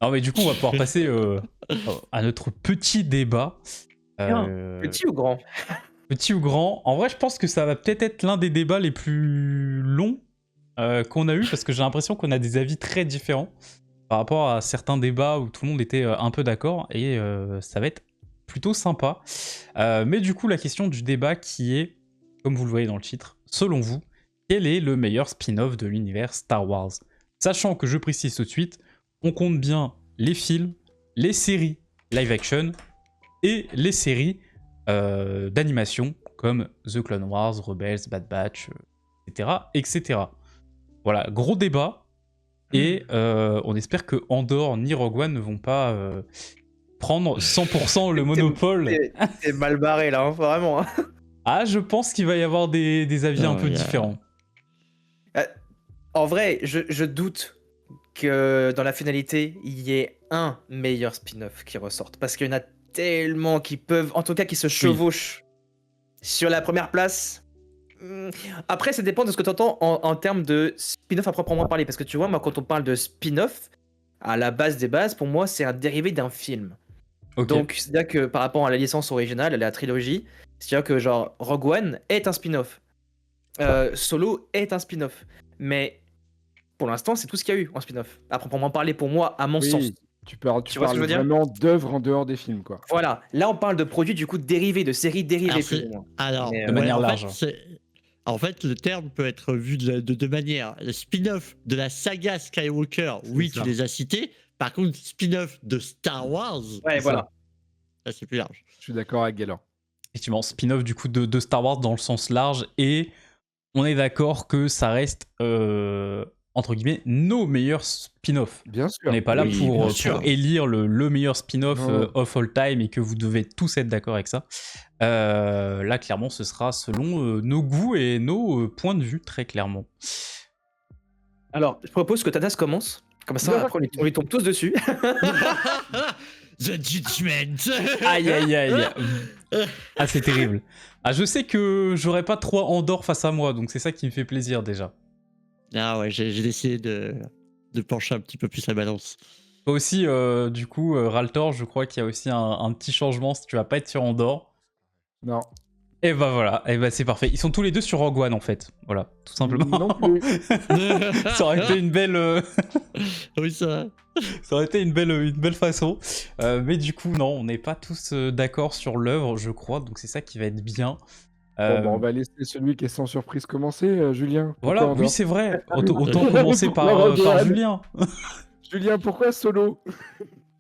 Alors, mais du coup, on va pouvoir passer à notre petit débat. Petit ou grand? Petit ou grand. En vrai, je pense que ça va peut-être être l'un des débats les plus longs qu'on a eu parce que j'ai l'impression qu'on a des avis très différents par rapport à certains débats où tout le monde était un peu d'accord et ça va être plutôt sympa. Mais du coup, la question du débat qui est, comme vous le voyez dans le titre, selon vous, quel est le meilleur spin-off de l'univers Star Wars? Sachant que je précise tout de suite, on compte bien les films, les séries live action et les séries d'animation comme The Clone Wars, Rebels, Bad Batch, etc., etc. Voilà, gros débat. Et on espère que Andor ni Rogue One ne vont pas prendre 100% le monopole. T'es mal barré là, hein, vraiment. Hein. Ah, je pense qu'il va y avoir des avis un Non, peu différents. En vrai, je doute que dans la finalité, il y ait un meilleur spin-off qui ressorte. Parce qu'il y en a tellement qui peuvent, en tout cas qui se chevauchent sur la première place. Après, ça dépend de ce que tu entends en termes de spin-off à proprement parler. Parce que tu vois, moi, quand on parle de spin-off, à la base des bases, pour moi, c'est un dérivé d'un film. Ok. Donc, c'est-à-dire que par rapport à la licence originale, à la trilogie, c'est-à-dire que genre Rogue One est un spin-off. Solo est un spin-off. Mais pour l'instant, c'est tout ce qu'il y a eu en spin-off. À proprement parler, pour moi, à mon sens. Oui, tu vois ce que je je veux dire? vraiment d'œuvres en dehors des films, quoi. Voilà. Là, on parle de produits du coup dérivés, de séries dérivées Alors, plus ou moins. alors Mais, de manière en large. en fait, le terme peut être vu de deux manières. Le spin-off de la saga Skywalker, oui, ça. tu les as cités. Par contre, spin-off de Star Wars, Ouais, voilà. ça c'est plus large. Je suis d'accord avec Galan. Effectivement, spin-off du coup de Star Wars dans le sens large. Et on est d'accord que ça reste, entre guillemets, nos meilleurs spin-offs. Bien sûr. On n'est pas là Oui, pour bien sûr. élire le meilleur spin-off Non. of all time et que vous devez tous être d'accord avec ça. Là, clairement, ce sera selon nos goûts et nos points de vue, très clairement. Alors, je propose que Thanas commence. Comme ça, après, on lui tombe tous dessus. The Judgment. Aïe, aïe, aïe. Ah, c'est terrible. Ah, je sais que j'aurais pas trois Andorre face à moi, donc c'est ça qui me fait plaisir déjà. Ah ouais, j'ai décidé de pencher un petit peu plus la balance. Toi aussi, du coup, Raltor, je crois qu'il y a aussi un petit changement si tu vas pas être sur Andorre. Non. Et bah voilà, et bah c'est parfait. Ils sont tous les deux sur Rogue One en fait. Voilà, tout simplement. Non plus. Ça aurait été une belle, Oui, ça. ça aurait été une belle façon. Mais du coup, non, on n'est pas tous d'accord sur l'œuvre, je crois. Donc c'est ça qui va être bien. Bon, bah, on va laisser celui qui est sans surprise commencer, Julien. Pourquoi Voilà, Andorre oui c'est vrai. Autant commencer Pourquoi par Rogue One Julien. Julien, pourquoi Solo?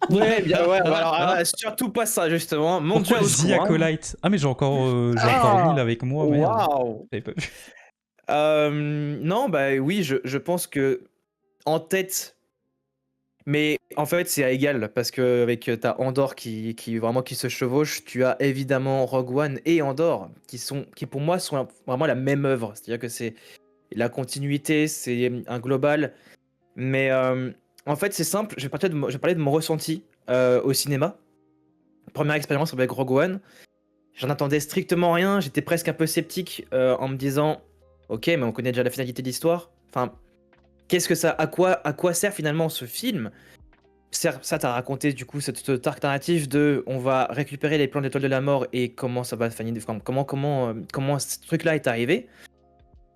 Ouais, bien, ouais. Alors, surtout pas ça, justement. Mon Pourquoi Dieu, au The secours, hein. Acolyte? Ah mais j'ai encore Neil avec moi, merde. Waouh. J'avais pas vu. Non, bah oui, je pense que en tête, mais en fait c'est à égal parce que avec t'as Andorre qui vraiment qui se chevauche, tu as évidemment Rogue One et Andorre qui pour moi sont vraiment la même œuvre, c'est-à-dire que c'est la continuité, c'est un global, mais en fait c'est simple, je vais parler de mon ressenti au cinéma. Première expérience avec Rogue One, j'en attendais strictement rien, j'étais presque un peu sceptique en me disant ok, mais on connaît déjà la finalité de l'histoire. Enfin, qu'est-ce que ça, à quoi sert finalement ce film? Ça t'a raconté du coup cette arc narratif de on va récupérer les plans d'étoiles de la mort et comment ça va finir, comment ce truc-là est arrivé.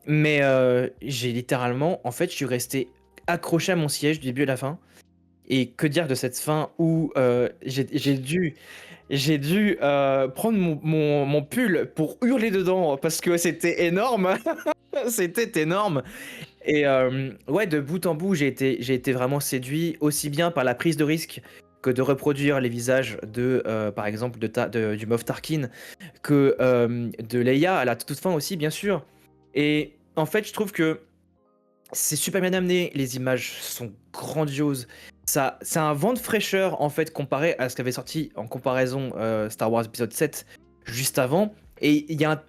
Mais j'ai littéralement, en fait, je suis resté accroché à mon siège du début à la fin. Et que dire de cette fin où j'ai dû prendre mon pull pour hurler dedans parce que c'était énorme. C'était énorme. Et ouais, de bout en bout, j'ai été vraiment séduit aussi bien par la prise de risque que de reproduire les visages de, par exemple, du Moff Tarkin, que de Leia à la toute fin aussi, bien sûr. Et en fait, je trouve que c'est super bien amené, les images sont grandioses. Ça, c'est un vent de fraîcheur en fait comparé à ce qu'avait sorti en comparaison Star Wars épisode 7 juste avant. Et il y a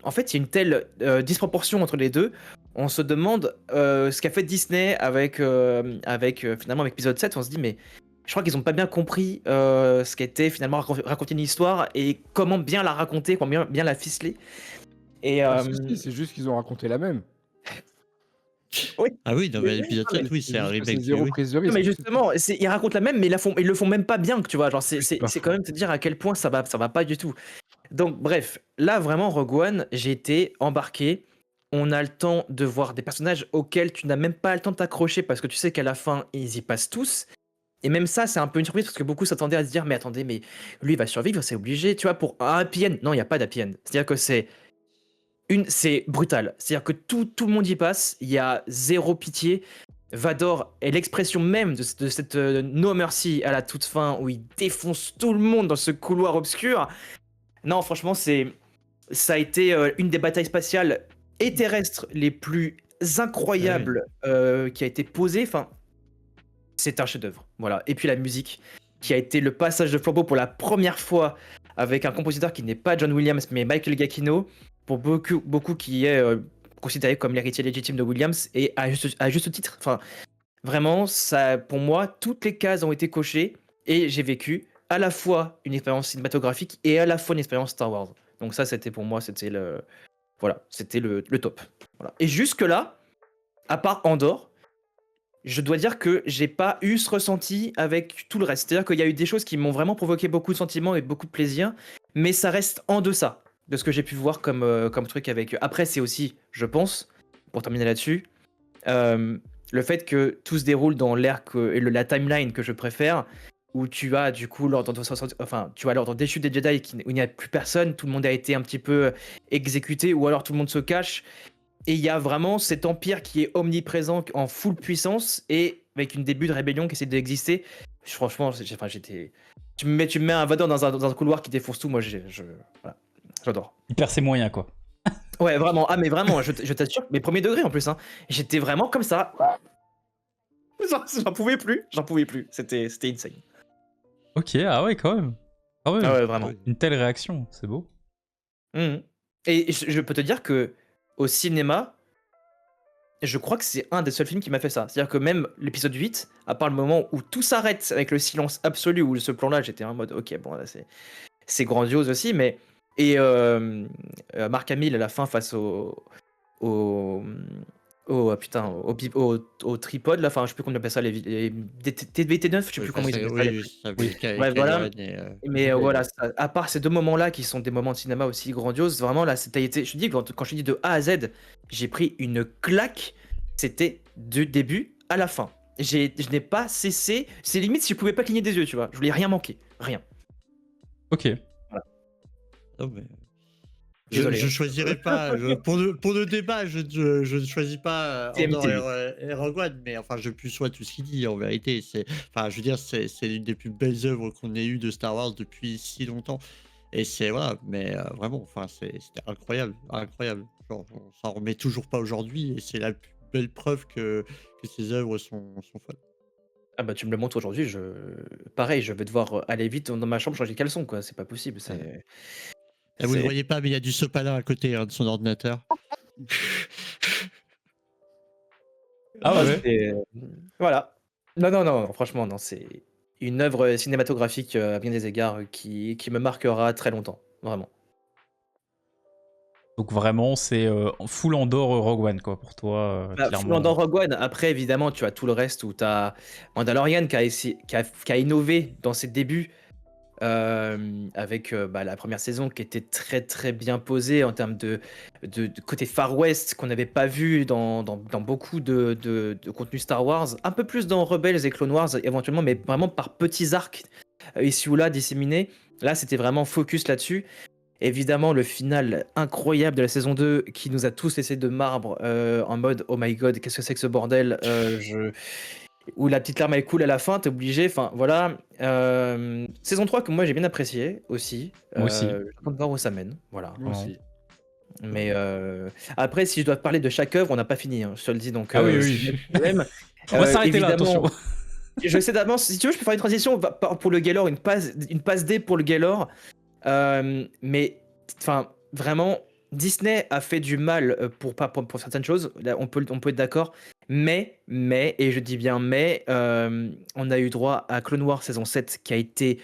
en fait, il y a une telle disproportion entre les deux. On se demande ce qu'a fait Disney avec finalement avec épisode 7. On se dit mais je crois qu'ils n'ont pas bien compris ce qu'était finalement raconter une histoire et comment bien la raconter, comment bien la ficeler. Et Si, c'est juste qu'ils ont raconté la même. Oui. Ah oui, non, mais l'épisode Non, mais 7, oui, c'est un juste que c'est remake. zéro Oui. prise de Non, risque. mais justement, ils racontent la même, mais ils le font même pas bien, tu vois. Genre, Oui, c'est pas c'est faux. quand même te dire à quel point ça va pas du tout. Donc, bref, là, vraiment, Rogue One, j'ai été embarqué. On a le temps de voir des personnages auxquels tu n'as même pas le temps de t'accrocher parce que tu sais qu'à la fin, ils y passent tous. Et même ça, c'est un peu une surprise parce que beaucoup s'attendaient à se dire, mais attendez, mais lui, il va survivre, c'est obligé. Tu vois, pour un happy end, non, il n'y a pas d'happy end. C'est-à-dire que c'est brutal. C'est-à-dire que tout le monde y passe, il y a zéro pitié. Vador est l'expression même de cette no mercy à la toute fin où il défonce tout le monde dans ce couloir obscur. Non, franchement, ça a été une des batailles spatiales et terrestres les plus incroyables qui a été posée. Enfin, c'est un chef-d'œuvre. Voilà. Et puis la musique, qui a été le passage de flambeau pour la première fois avec un compositeur qui n'est pas John Williams, mais Michael Giacchino, pour beaucoup qui est considéré comme l'héritier légitime de Williams, et à juste titre. Enfin, vraiment, ça, pour moi, toutes les cases ont été cochées, et j'ai vécu à la fois une expérience cinématographique et à la fois une expérience Star Wars. Donc ça, c'était pour moi, c'était le top. Voilà. Et jusque-là, à part Andorre, je dois dire que j'ai pas eu ce ressenti avec tout le reste. C'est-à-dire qu'il y a eu des choses qui m'ont vraiment provoqué beaucoup de sentiments et beaucoup de plaisir, mais ça reste en deçà de ce que j'ai pu voir comme truc avec eux. Après, c'est aussi, je pense, pour terminer là-dessus, le fait que tout se déroule dans l'ère et la timeline que je préfère, où tu as du coup tu as l'ordre déchu des Jedi où il n'y a plus personne, tout le monde a été un petit peu exécuté, ou alors tout le monde se cache. Et il y a vraiment cet empire qui est omniprésent en full puissance et avec une début de rébellion qui essaie d'exister. Franchement, j'étais. Tu me mets un Vador dans un couloir qui défonce tout, moi voilà, j'adore. Il perd ses moyens, quoi. Ouais, vraiment. Ah, mais vraiment, je t'assure, mes premiers degrés en plus. Hein. J'étais vraiment comme ça. J'en pouvais plus, C'était insane. Ok, ah ouais, quand même. Ah ouais, Ah ouais, vraiment. une telle réaction, c'est beau. Mhm. Et je peux te dire que au cinéma, je crois que c'est un des seuls films qui m'a fait ça. C'est-à-dire que même l'épisode 8, à part le moment où tout s'arrête avec le silence absolu, où ce plan-là, j'étais en mode, ok, bon, là, c'est grandiose aussi, mais. Et Mark Hamill à la fin face au, putain, au tripode, là, enfin, je sais plus comment on appelle ça, les TVT9, je sais plus comment ils appellent ça. Ouais, voilà. Mais voilà, à part ces deux moments-là qui sont des moments de cinéma aussi grandioses, vraiment là, c'était été. Je te dis, quand je te dis de A à Z, j'ai pris une claque. C'était du début à la fin. Je n'ai pas cessé. C'est limite si je pouvais pas cligner des yeux, tu vois. Je voulais rien manquer, rien. Ok. Voilà. Non, mais... Désolé. Je choisirais pas. Pour le débat, je ne choisis pas Andorre et Rogue One, mais enfin, je plus soit tout ce qu'il dit en vérité. Enfin, je veux dire, c'est l'une des plus belles œuvres qu'on ait eues de Star Wars depuis si longtemps. Et c'est voilà, mais vraiment, enfin, c'était incroyable, incroyable. Genre, on s'en remet toujours pas aujourd'hui, et c'est la plus belle preuve que ces œuvres sont folles. Ah bah tu me le montres aujourd'hui, pareil, je vais devoir aller vite dans ma chambre changer de caleçon, quoi. C'est pas possible. Et vous ne le voyez pas, mais il y a du sopalin à côté de son ordinateur. Ah ouais. Voilà. Non, franchement, non, c'est une œuvre cinématographique à bien des égards qui me marquera très longtemps, vraiment. Donc vraiment, c'est full Andorre Rogue One, quoi, pour toi, clairement. Dans Rogue One, après, évidemment, tu as tout le reste où tu as Mandalorian qui a innové dans ses débuts avec la première saison qui était très très bien posée en termes de côté Far West qu'on n'avait pas vu dans beaucoup de contenu Star Wars, un peu plus dans Rebels et Clone Wars éventuellement, mais vraiment par petits arcs ici ou là disséminés. Là, c'était vraiment focus là-dessus. Évidemment, le final incroyable de la saison 2 qui nous a tous laissé de marbre en mode oh my god, qu'est-ce que c'est que ce bordel où la petite larme elle coule à la fin, t'es obligé, enfin voilà. Saison 3 que moi j'ai bien apprécié aussi. Moi aussi. J'attends de voir où ça mène, voilà. Moi aussi. Mais après, si je dois parler de chaque œuvre, on n'a pas fini, hein, je te le dis. Donc, Ah oui. Même, On va s'arrêter là, évidemment, attention. je sais d'avance, si tu veux, je peux faire une transition pour le Gaylord, une passe D pour le Gaylord. Mais enfin, vraiment, Disney a fait du mal pour certaines choses. Là, on peut être d'accord. Mais, et je dis bien mais, on a eu droit à Clone Wars saison 7 qui a été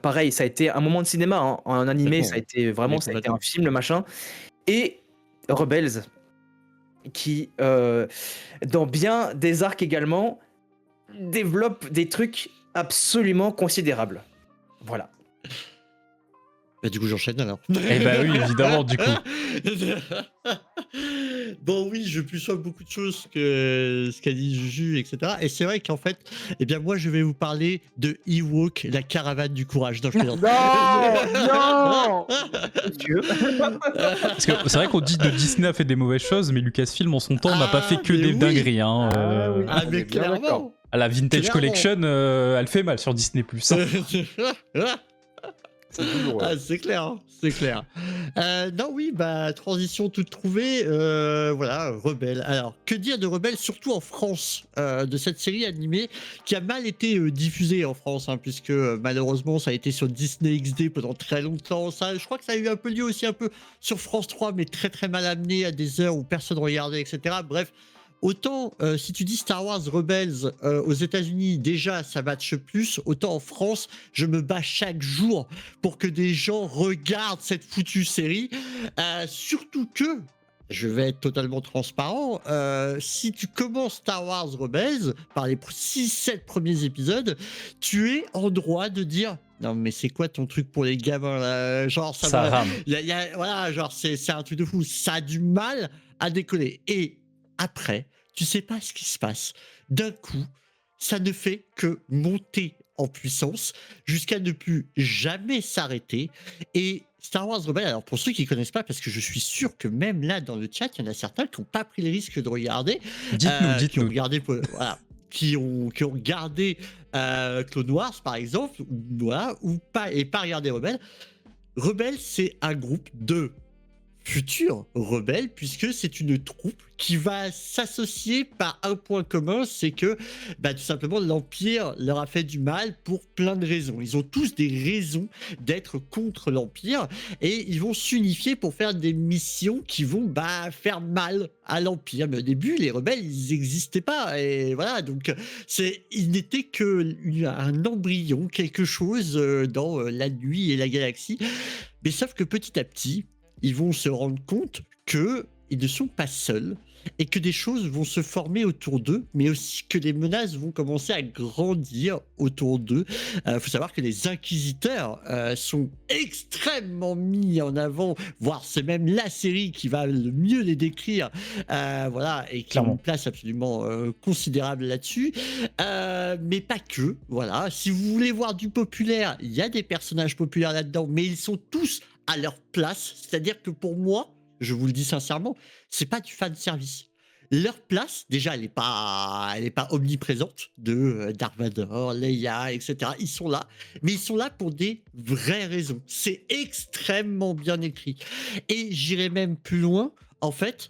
pareil, ça a été un moment de cinéma. Hein. En animé, ça a été vraiment, ça a été un film, le machin. Et Rebels, qui, dans bien des arcs également, développe des trucs absolument considérables. Voilà. Bah, du coup, j'enchaîne alors. Eh bah oui, évidemment, du coup. Bon, oui, je plus sois beaucoup de choses que ce qu'a dit Juju, etc. Et c'est vrai qu'en fait, eh bien, moi, je vais vous parler de Ewok, la caravane du courage. Non, je plaisante. Non, non. Parce que c'est vrai qu'on dit que Disney a fait des mauvaises choses, mais Lucasfilm en son temps n'a pas fait que mais des oui. dingueries. Hein, Ah oui. Ah, On mais est bien d'accord. clairement. La Vintage Clairement. Collection, elle fait mal sur Disney+. C'est douloureux. Ah, c'est clair, hein, c'est clair. Non, oui, bah, transition toute trouvée. Voilà, Rebelle. Alors, que dire de Rebelle, surtout en France, de cette série animée qui a mal été diffusée en France, hein, puisque malheureusement, ça a été sur Disney XD pendant très longtemps. Ça, je crois que ça a eu un peu lieu aussi un peu sur France 3, mais très très mal amené à des heures où personne regardait, etc. Bref. Autant, si tu dis Star Wars Rebels aux États-Unis, déjà ça matche plus, autant en France, je me bats chaque jour pour que des gens regardent cette foutue série. Surtout que, je vais être totalement transparent, si tu commences Star Wars Rebels par les 6-7 premiers épisodes, tu es en droit de dire. Non, mais c'est quoi ton truc pour les gamins là? Genre, ça va. rame. Voilà, genre, c'est un truc de fou. Ça a du mal à décoller. Et après, tu sais pas ce qui se passe. D'un coup, ça ne fait que monter en puissance jusqu'à ne plus jamais s'arrêter. Et Star Wars Rebels, alors pour ceux qui ne connaissent pas, parce que je suis sûr que même là dans le chat, il y en a certains qui n'ont pas pris le risque de regarder. Qui ont Dites-nous. regardé, voilà, qui ont regardé Clone Wars par exemple, voilà, ou pas, et pas regardé Rebels. Rebels, c'est un groupe de futurs rebelles, puisque c'est une troupe qui va s'associer par un point commun, c'est que bah, tout simplement l'Empire leur a fait du mal pour plein de raisons. Ils ont tous des raisons d'être contre l'Empire et ils vont s'unifier pour faire des missions qui vont bah, faire mal à l'Empire. Mais au début, les rebelles, ils n'existaient pas. Et voilà, donc ils n'étaient qu'un embryon, quelque chose dans la nuit et la galaxie. Mais sauf que petit à petit, ils vont se rendre compte qu'ils ne sont pas seuls et que des choses vont se former autour d'eux, mais aussi que les menaces vont commencer à grandir autour d'eux. Faut savoir que les inquisiteurs sont extrêmement mis en avant, voire c'est même la série qui va le mieux les décrire, voilà, et qui a une place absolument considérable là-dessus. Mais pas que, voilà. Si vous voulez voir du populaire, il y a des personnages populaires là-dedans, mais ils sont tous à leur place, c'est-à-dire que pour moi, je vous le dis sincèrement, c'est pas du fan service. Leur place, déjà, elle est pas omniprésente de Darth Vader, Leia, etc. Ils sont là, mais ils sont là pour des vraies raisons. C'est extrêmement bien écrit. Et j'irai même plus loin. En fait,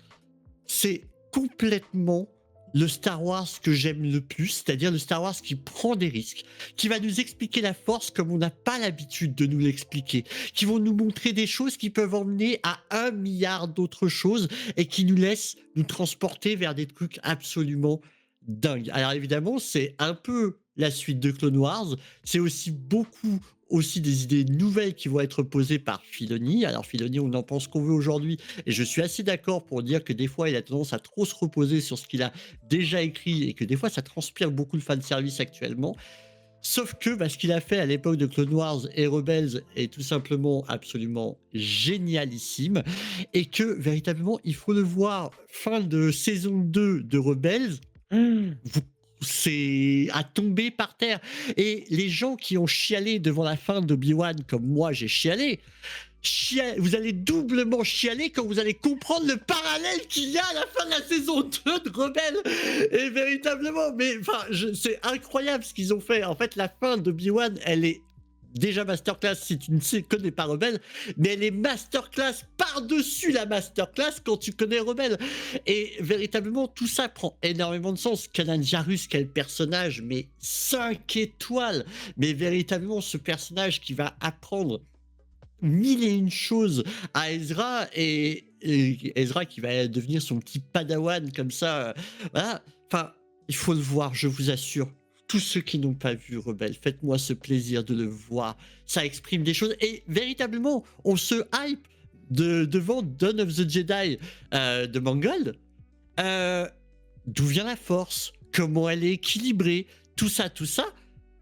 c'est complètement le Star Wars que j'aime le plus, c'est-à-dire le Star Wars qui prend des risques, qui va nous expliquer la force comme on n'a pas l'habitude de nous l'expliquer, qui vont nous montrer des choses qui peuvent emmener à 1 milliard d'autres choses et qui nous laissent nous transporter vers des trucs absolument dingues. Alors évidemment, c'est un peu la suite de Clone Wars, c'est aussi beaucoup des idées nouvelles qui vont être posées par Filoni. Alors Filoni, on en pense qu'on veut aujourd'hui, et je suis assez d'accord pour dire que des fois, il a tendance à trop se reposer sur ce qu'il a déjà écrit, et que des fois, ça transpire beaucoup de fanservice actuellement. Sauf que ce qu'il a fait à l'époque de Clone Wars et Rebels est tout simplement absolument génialissime, et que véritablement, il faut le voir, fin de saison 2 de Rebels, c'est à tomber par terre. Et les gens qui ont chialé devant la fin d'Obi-Wan, comme moi j'ai chialé, vous allez doublement chialer quand vous allez comprendre le parallèle qu'il y a à la fin de la saison 2 de Rebelle. Et véritablement, mais enfin, c'est incroyable ce qu'ils ont fait. En fait, la fin d'Obi-Wan, elle est déjà masterclass si tu ne connais pas Rebelle, mais elle est masterclass par-dessus la masterclass quand tu connais Rebelle. Et véritablement, tout ça prend énormément de sens. Kanan Jarrus, quel personnage, mais 5 étoiles. Mais véritablement, ce personnage qui va apprendre 1001 choses à Ezra, et Ezra qui va devenir son petit padawan comme ça. Voilà. Enfin, il faut le voir, je vous assure. Tous ceux qui n'ont pas vu Rebelle, faites-moi ce plaisir de le voir. Ça exprime des choses. Et véritablement, on se hype devant Dawn of the Jedi de Mangold. D'où vient la force? Comment elle est équilibrée? Tout ça.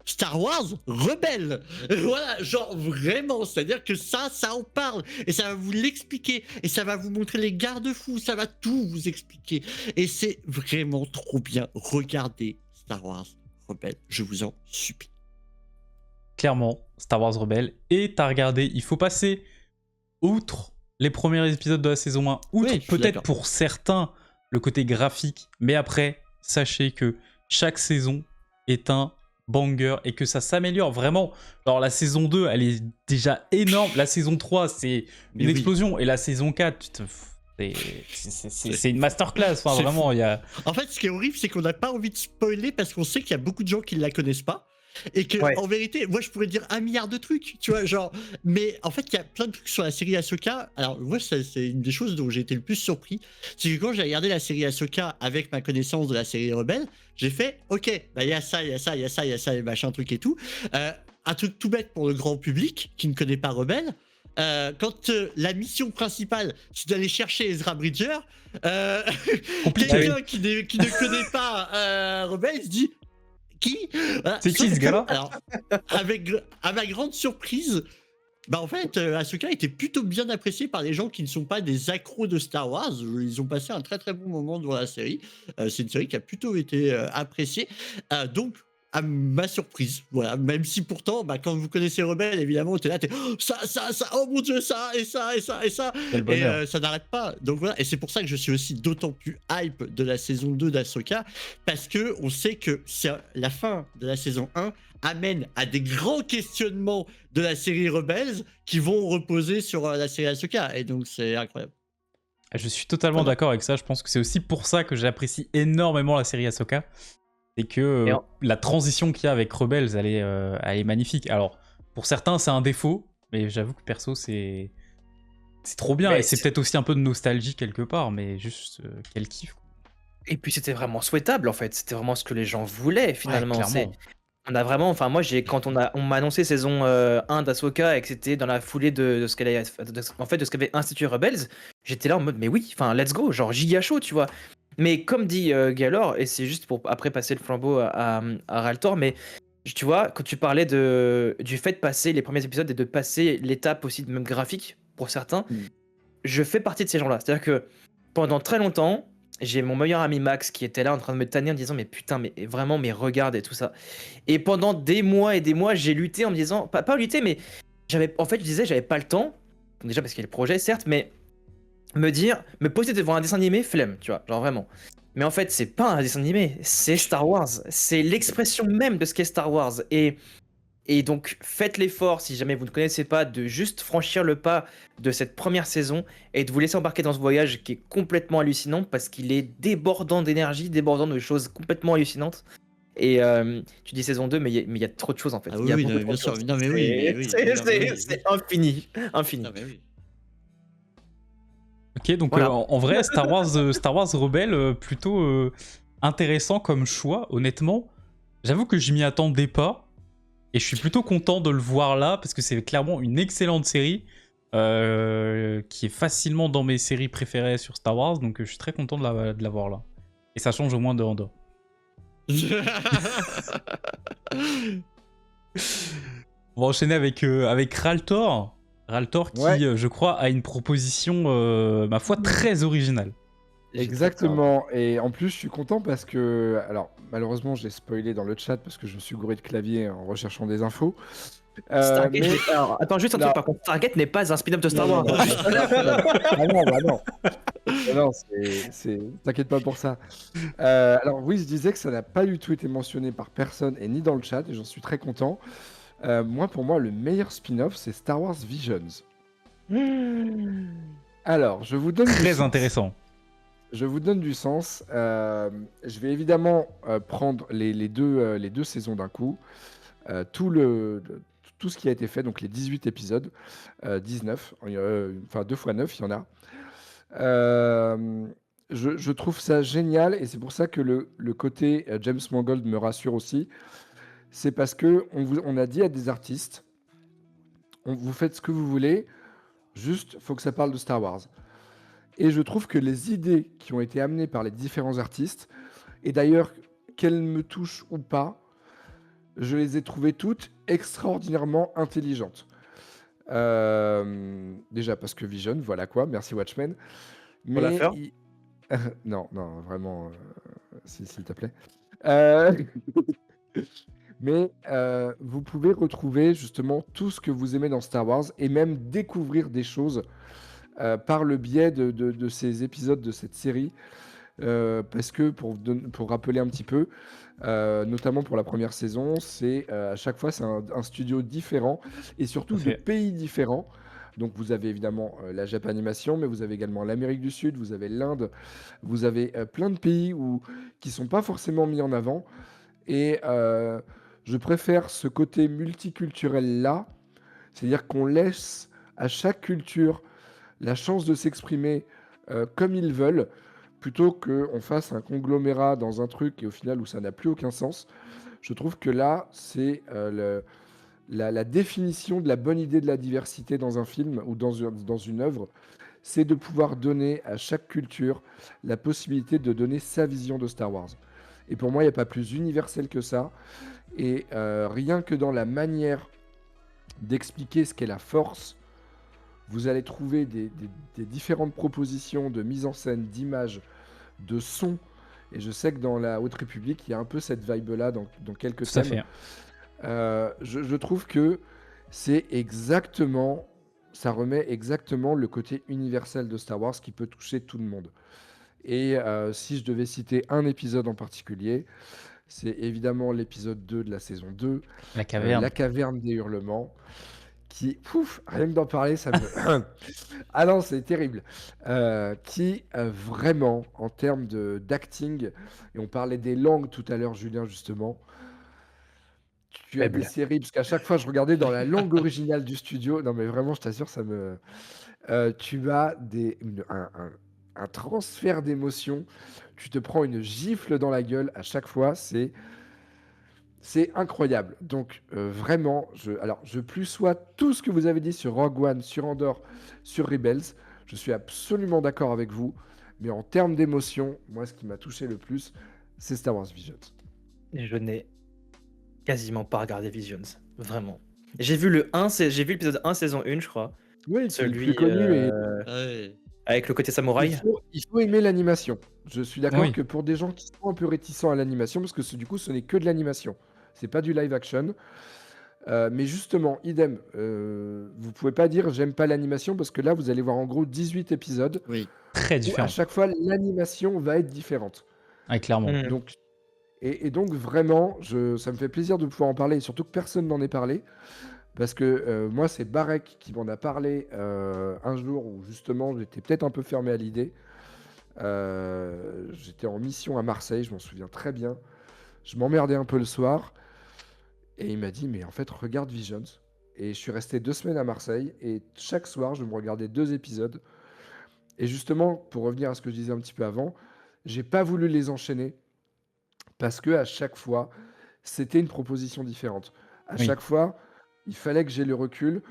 Star Wars rebelle. Voilà, genre vraiment, c'est-à-dire que ça en parle et ça va vous l'expliquer et ça va vous montrer les garde-fous, ça va tout vous expliquer et c'est vraiment trop bien. Regardez Star Wars rebelle, je vous en supplie. Clairement, Star Wars Rebelle. Et t'as regardé, il faut passer outre les premiers épisodes de la saison 1, outre Oui, je suis peut-être d'accord. pour certains le côté graphique, mais après, sachez que chaque saison est un banger et que ça s'améliore vraiment. Alors la saison 2, elle est déjà énorme. La saison 3, c'est Mais une oui. explosion. Et la saison 4, c'est une masterclass. Enfin, C'est vraiment, il y a... En fait, ce qui est horrible, c'est qu'on n'a pas envie de spoiler parce qu'on sait qu'il y a beaucoup de gens qui ne la connaissent pas. Et que, Ouais. en vérité, moi je pourrais dire 1 milliard de trucs, tu vois, genre. Mais en fait, il y a plein de trucs sur la série Ahsoka. Alors, moi, c'est une des choses dont j'ai été le plus surpris. C'est que quand j'ai regardé la série Ahsoka avec ma connaissance de la série Rebelle, j'ai fait, ok, bah il y a ça, et machin, truc et tout. Un truc tout bête pour le grand public qui ne connaît pas Rebelle. Quand la mission principale, c'est d'aller chercher Ezra Bridger, Compliqué. quelqu'un qui ne connaît pas Rebelle, il se dit qui? Voilà. C'est qui, Sauf ce que, gars-là? alors, à ma grande surprise, bah en fait, Ahsoka était plutôt bien apprécié par les gens qui ne sont pas des accros de Star Wars. Ils ont passé un très très bon moment devant la série. C'est une série qui a plutôt été appréciée. Donc, à ma surprise, voilà. Même si pourtant, bah, quand vous connaissez Rebelle, évidemment, t'es là, ça, oh mon dieu, ça, et ça. Quel Et bonheur. ça n'arrête pas. Donc voilà, et c'est pour ça que je suis aussi d'autant plus hype de la saison 2 d'Ahsoka, parce que on sait que la fin de la saison 1 amène à des grands questionnements de la série Rebels qui vont reposer sur la série Ahsoka. Et donc c'est incroyable. Je suis totalement Voilà. d'accord avec ça. Je pense que c'est aussi pour ça que j'apprécie énormément la série Ahsoka. C'est que Et en- la transition qu'il y a avec Rebels, elle est magnifique. Alors, pour certains, c'est un défaut, mais j'avoue que perso, c'est trop bien. Mais Et c'est peut-être aussi un peu de nostalgie quelque part, mais juste quel kiff. Quoi. Et puis c'était vraiment souhaitable en fait, c'était vraiment ce que les gens voulaient finalement. Ouais, clairement. On a vraiment, enfin moi quand on m'a annoncé saison 1 d'Ahsoka et que c'était dans la foulée de ce de ce qu'avait institué Rebels, j'étais là en mode mais oui, enfin let's go, genre giga chaud, tu vois. Mais comme dit Galor, et c'est juste pour après passer le flambeau à Raltor, mais tu vois, quand tu parlais du fait de passer les premiers épisodes et de passer l'étape aussi de même graphique pour certains, Mm. je fais partie de ces gens-là. C'est-à-dire que pendant très longtemps, j'ai mon meilleur ami Max qui était là en train de me tanner en disant mais putain, mais vraiment, mais regarde et tout ça. Et pendant des mois et des mois, j'ai lutté en me disant, pas lutter, mais je disais, j'avais pas le temps. Donc déjà parce qu'il y a le projet, certes, mais me poser devant un dessin animé, flemme, tu vois, genre vraiment. Mais en fait, c'est pas un dessin animé, c'est Star Wars. C'est l'expression même de ce qu'est Star Wars. Et donc, faites l'effort, si jamais vous ne connaissez pas, de juste franchir le pas de cette première saison et de vous laisser embarquer dans ce voyage qui est complètement hallucinant parce qu'il est débordant d'énergie, débordant de choses complètement hallucinantes. Et tu dis saison 2, mais il y a trop de choses en fait. Ah Il y a oui, beaucoup non, trop bien de sûr. choses. Non, mais oui, mais oui. Non, mais oui, C'est oui. infini. Infini. Non, mais oui. Ok, donc Voilà. en vrai, Star Wars Rebelle, plutôt intéressant comme choix, honnêtement. J'avoue que je m'y attendais pas. Et je suis plutôt content de le voir là, parce que c'est clairement une excellente série, qui est facilement dans mes séries préférées sur Star Wars, donc je suis très content de la voir là. Et ça change au moins de Andor. On va enchaîner avec Raltor. Raltor qui, Ouais. je crois, a une proposition, ma foi, très originale. Exactement. Et en plus, je suis content parce que, alors, malheureusement, j'ai spoilé dans le chat parce que je me suis gouré de clavier en recherchant des infos. Stargate mais- n'est pas... alors, attends, juste un Non. truc par contre. Stargate n'est pas un spin-off de Star Non, Wars. non, non. Ah non, bah non. Ah non, t'inquiète pas pour ça. Alors oui, je disais que ça n'a pas du tout été mentionné par personne et ni dans le chat, et j'en suis très content. Pour moi, le meilleur spin-off, c'est Star Wars Visions. Alors, je vous donne du Très sens. intéressant. Je vous donne du sens. Je vais évidemment prendre les deux saisons d'un coup. Tout ce qui a été fait, donc les 18 épisodes, 19, enfin 2 fois 9, il y en a. Je trouve ça génial et c'est pour ça que le côté James Mangold me rassure aussi. C'est parce que on a dit à des artistes, vous faites ce que vous voulez, juste faut que ça parle de Star Wars. Et je trouve que les idées qui ont été amenées par les différents artistes, et d'ailleurs qu'elles me touchent ou pas, je les ai trouvées toutes extraordinairement intelligentes. Déjà parce que Vision, voilà quoi, merci Watchmen. Pour la Mais faire. non, non, vraiment, s'il te plaît. Euh, Mais vous pouvez retrouver justement tout ce que vous aimez dans Star Wars et même découvrir des choses par le biais de ces épisodes de cette série. Parce que pour rappeler un petit peu, notamment pour la première saison, c'est à chaque fois c'est un studio différent et Tout surtout à de fait. pays différents. Donc vous avez évidemment la Japanimation, mais vous avez également l'Amérique du Sud, vous avez l'Inde, vous avez plein de pays qui sont pas forcément mis en avant. Et je préfère ce côté multiculturel-là, c'est-à-dire qu'on laisse à chaque culture la chance de s'exprimer comme ils veulent, plutôt qu'on fasse un conglomérat dans un truc et au final où ça n'a plus aucun sens. Je trouve que là, c'est la définition de la bonne idée de la diversité dans un film ou dans une œuvre, c'est de pouvoir donner à chaque culture la possibilité de donner sa vision de Star Wars. Et pour moi, il n'y a pas plus universel que ça. Et rien que dans la manière d'expliquer ce qu'est la force, vous allez trouver des différentes propositions de mise en scène, d'images, de sons. Et je sais que dans la Haute République, il y a un peu cette vibe-là dans quelques Tout à thèmes. fait. Je trouve que c'est exactement, ça remet exactement le côté universel de Star Wars qui peut toucher tout le monde. Et si je devais citer un épisode en particulier, c'est évidemment l'épisode 2 de la saison 2, La caverne. La caverne des hurlements, qui, pouf, rien que d'en parler, ça me... Ah non, c'est terrible. Qui, vraiment, en termes d'acting, et on parlait des langues tout à l'heure, Julien, justement, tu as des Faible. séries, parce qu'à chaque fois, je regardais dans la langue originale du studio, non mais vraiment, je t'assure, ça me... tu as un transfert d'émotions, tu te prends une gifle dans la gueule à chaque fois, c'est incroyable. Donc vraiment, alors je plus sois tout ce que vous avez dit sur Rogue One, sur Andor, sur Rebels, je suis absolument d'accord avec vous, mais en termes d'émotion, moi ce qui m'a touché le plus, c'est Star Wars Visions. Je n'ai quasiment pas regardé Visions. Vraiment. J'ai vu l'épisode 1 saison 1, je crois. Oui, qui est le Celui plus connu et Ouais. avec le côté samouraï. il faut aimer l'animation. Je suis d'accord Oui. que pour des gens qui sont un peu réticents à l'animation, parce que du coup ce n'est que de l'animation, c'est pas du live action. Mais justement, idem, vous pouvez pas dire j'aime pas l'animation parce que là vous allez voir en gros 18 épisodes Oui. Très où à différent. chaque fois l'animation va être différente. Ah, clairement. Mm. Donc, et donc vraiment, ça me fait plaisir de pouvoir en parler, et surtout que personne n'en ait parlé, parce que moi c'est Barek qui m'en a parlé un jour où justement j'étais peut-être un peu fermé à l'idée. J'étais en mission à Marseille, je m'en souviens très bien. Je m'emmerdais un peu le soir. Et il m'a dit, mais en fait, regarde Visions. Et je suis resté 2 semaines à Marseille. Et chaque soir, je me regardais 2 épisodes. Et justement, pour revenir à ce que je disais un petit peu avant, j'ai pas voulu les enchaîner. Parce que à chaque fois, c'était une proposition différente. À Oui. chaque fois, il fallait que j'ai le recul,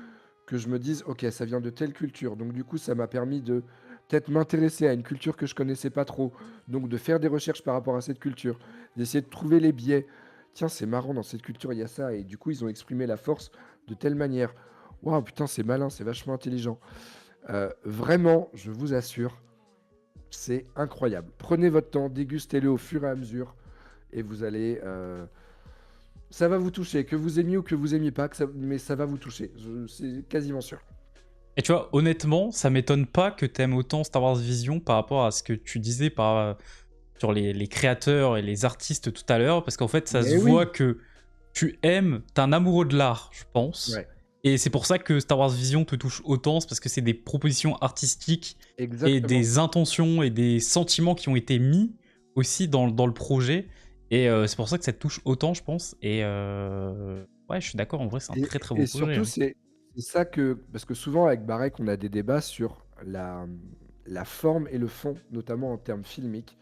que je me dise, ok, ça vient de telle culture. Donc du coup, ça m'a permis de peut-être m'intéresser à une culture que je connaissais pas trop. Donc de faire des recherches par rapport à cette culture, d'essayer de trouver les biais. Tiens, c'est marrant, dans cette culture, il y a ça. Et du coup, ils ont exprimé la force de telle manière. Waouh, putain, c'est malin, c'est vachement intelligent. Vraiment, je vous assure, c'est incroyable. Prenez votre temps, dégustez-le au fur et à mesure. Et vous allez... ça va vous toucher, que vous aimiez ou que vous aimiez pas, mais ça va vous toucher. C'est quasiment sûr. Et tu vois, honnêtement, ça m'étonne pas que t'aimes autant Star Wars Vision par rapport à ce que tu disais sur les créateurs et les artistes tout à l'heure, parce qu'en fait, ça Mais se oui. voit que tu aimes, t'es un amoureux de l'art, je pense. Ouais. Et c'est pour ça que Star Wars Vision te touche autant, c'est parce que c'est des propositions artistiques et Exactement. des intentions et des sentiments qui ont été mis aussi dans le projet. Et c'est pour ça que ça te touche autant, je pense. Et ouais, je suis d'accord, en vrai, c'est un très très beau Et projet. surtout, hein. c'est ça que... Parce que souvent, avec Barek, on a des débats sur la forme et le fond, notamment en termes filmiques,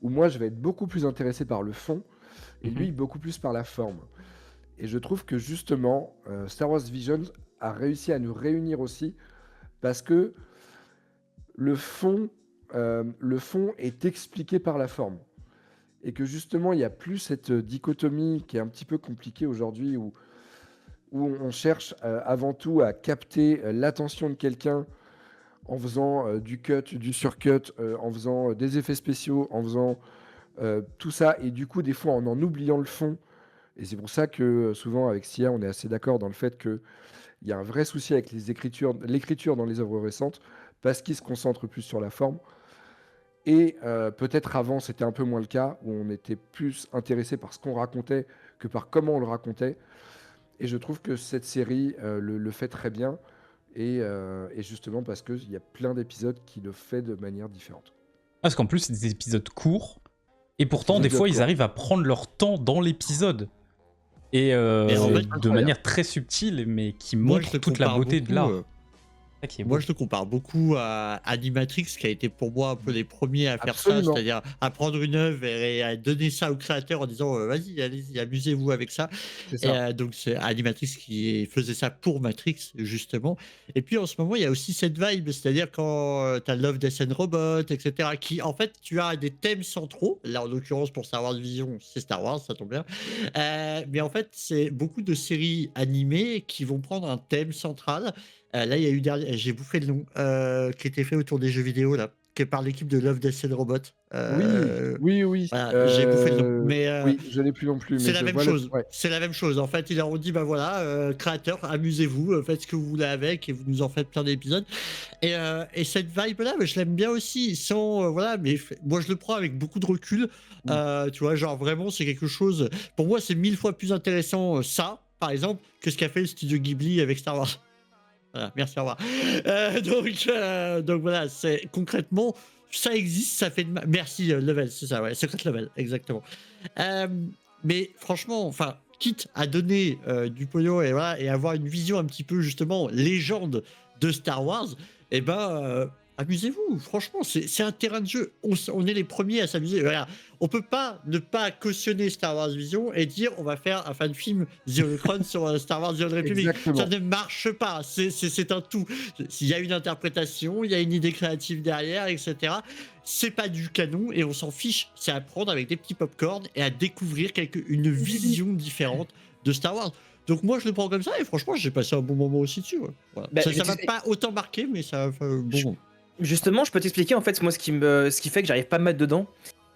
où moi, je vais être beaucoup plus intéressé par le fond, et lui, beaucoup plus par la forme. Et je trouve que justement, Star Wars Visions a réussi à nous réunir aussi, parce que le fond, le fond est expliqué par la forme. Et que justement, il n'y a plus cette dichotomie qui est un petit peu compliquée aujourd'hui, où on cherche avant tout à capter l'attention de quelqu'un en faisant du cut, du surcut, en faisant des effets spéciaux, en faisant tout ça, et du coup, des fois, en oubliant le fond. Et c'est pour ça que souvent, avec Sia, on est assez d'accord dans le fait qu'il y a un vrai souci avec l'écriture dans les œuvres récentes, parce qu'ils se concentrent plus sur la forme. Et peut-être avant, c'était un peu moins le cas, où on était plus intéressé par ce qu'on racontait que par comment on le racontait. Et je trouve que cette série le fait très bien, et justement parce qu'il y a plein d'épisodes qui le fait de manière différente. Parce qu'en plus, c'est des épisodes courts, et pourtant, Des des épisodes fois, ils courts. arrivent à prendre leur temps dans l'épisode. Et en fait, de incroyable. manière très subtile, mais qui Moi, je montre le toute la compare beauté de beaucoup, l'art. Ça qui est Moi, beau. je le compare beaucoup à Animatrix, qui a été pour moi un peu les premiers à faire ça, Absolument. c'est-à-dire à prendre une œuvre et à donner ça au créateur en disant vas-y, allez-y, amusez-vous avec ça. C'est Et ça. donc, c'est Animatrix qui faisait ça pour Matrix, justement. Et puis, en ce moment, il y a aussi cette vibe, c'est-à-dire quand tu as Love, Death and Robot, etc., qui, en fait, tu as des thèmes centraux. Là, en l'occurrence, pour Star Wars Vision, c'est Star Wars, ça tombe bien. Mais en fait, c'est beaucoup de séries animées qui vont prendre un thème central. Là, il y a eu j'ai bouffé le nom, qui était fait autour des jeux vidéo, là, qui est par l'équipe de Love, Death and Robot. Oui. Voilà, j'ai bouffé le nom. Mais Oui, je l'ai plus non plus, c'est mais la je même vois chose. ouais. C'est la même chose. En fait, ils leur ont dit, bah voilà, créateurs, amusez-vous, faites ce que vous voulez avec, et vous nous en faites plein d'épisodes. Et cette vibe-là, je l'aime bien aussi, sans, voilà, mais moi je le prends avec beaucoup de recul. Tu vois, genre vraiment, c'est quelque chose. Pour moi, c'est 1000 fois plus intéressant ça, par exemple, que ce qu'a fait le studio Ghibli avec Star Wars. Voilà, merci, au revoir. Donc voilà, c'est concrètement, ça existe, ça fait de merci Level, c'est ça, ouais, Secret Level, exactement. Euh, mais franchement, enfin, quitte à donner du pognon et voilà, et avoir une vision un petit peu justement légende de Star Wars, et ben amusez-vous. Franchement, c'est un terrain de jeu. On est les premiers à s'amuser. Voilà. On peut pas ne pas cautionner Star Wars Vision et dire on va faire un fan film The Holocron sur Star Wars The Old Republic. Exactement. Ça ne marche pas. C'est un tout. Il y a une interprétation, il y a une idée créative derrière, etc. C'est pas du canon et on s'en fiche. C'est à prendre avec des petits popcorn et à découvrir une vision différente de Star Wars. Donc moi je le prends comme ça et franchement j'ai passé un bon moment aussi dessus. Ouais. Voilà. Bah, Ça m'a pas autant marqué mais ça a fait un bon moment. Justement, je peux t'expliquer en fait moi ce qui fait que j'arrive pas à me mettre dedans,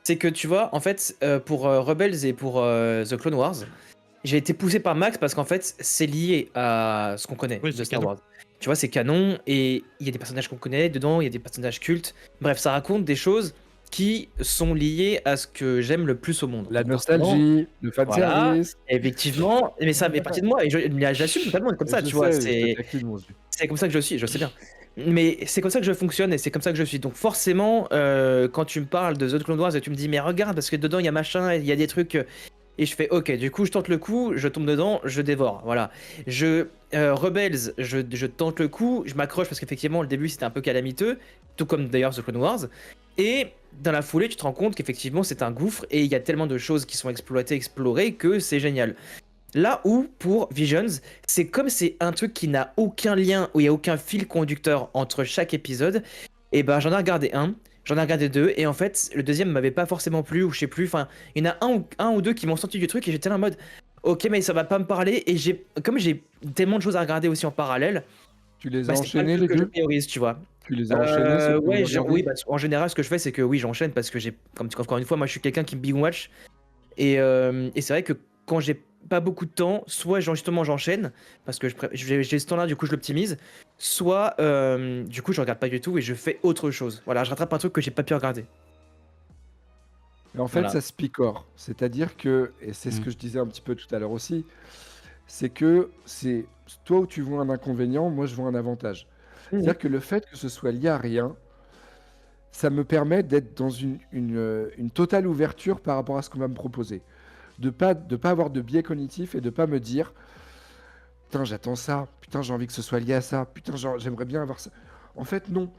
c'est que tu vois en fait pour Rebels et pour The Clone Wars, j'ai été poussé par Max parce qu'en fait c'est lié à ce qu'on connaît Oui, de c'est Star canon. Wars. Tu vois, c'est canon et il y a des personnages qu'on connaît dedans, il y a des personnages cultes. Bref, ça raconte des choses qui sont liées à ce que j'aime le plus au monde. La Donc, forcément, nostalgie, le fan voilà, service. effectivement, mais ça fait partie de moi et j'assume totalement comme ça, Je tu vois, sais, je te taquine, mon Dieu. c'est comme ça que je suis, je sais bien. Mais c'est comme ça que je fonctionne et c'est comme ça que je suis. Donc forcément, quand tu me parles de The Clone Wars et tu me dis mais regarde parce que dedans il y a machin, il y a des trucs et je fais ok, du coup je tente le coup, je tombe dedans, je dévore. Voilà. Rebels, je tente le coup, je m'accroche parce qu'effectivement le début c'était un peu calamiteux, tout comme d'ailleurs The Clone Wars. Et dans la foulée, tu te rends compte qu'effectivement c'est un gouffre et il y a tellement de choses qui sont exploitées, explorées que c'est génial. Là où, pour Visions, c'est comme c'est un truc qui n'a aucun lien, où il n'y a aucun fil conducteur entre chaque épisode, et ben j'en ai regardé un, j'en ai regardé deux, et en fait, le deuxième m'avait pas forcément plu, ou je sais plus, enfin, il y en a un ou deux qui m'ont sorti du truc, et j'étais là en mode, ok, mais ça va pas me parler, et comme j'ai tellement de choses à regarder aussi en parallèle, Tu les bah as c'est pas le enchaînés, truc les que je deux? priorise, tu vois. Tu les as enchaînés, ceux que Ouais, vous avez oui, regardés? bah, en général, ce que je fais, c'est que oui, j'enchaîne parce que encore une fois, moi je suis quelqu'un qui binge watch. Et c'est vrai que quand j'ai pas beaucoup de temps, soit justement j'enchaîne, parce que j'ai ce temps-là, du coup je l'optimise, soit du coup je regarde pas du tout et je fais autre chose. Voilà, je rattrape un truc que j'ai pas pu regarder. Mais en fait, Voilà. ça se picore. C'est-à-dire que, et c'est ce Mm. que je disais un petit peu tout à l'heure aussi, c'est que c'est toi où tu vois un inconvénient, moi je vois un avantage. C'est-à-dire que le fait que ce soit lié à rien, ça me permet d'être dans une totale ouverture par rapport à ce qu'on va me proposer. De pas avoir de biais cognitif et de pas me dire putain, j'attends ça, putain, j'ai envie que ce soit lié à ça, putain, j'aimerais bien avoir ça. En fait, non.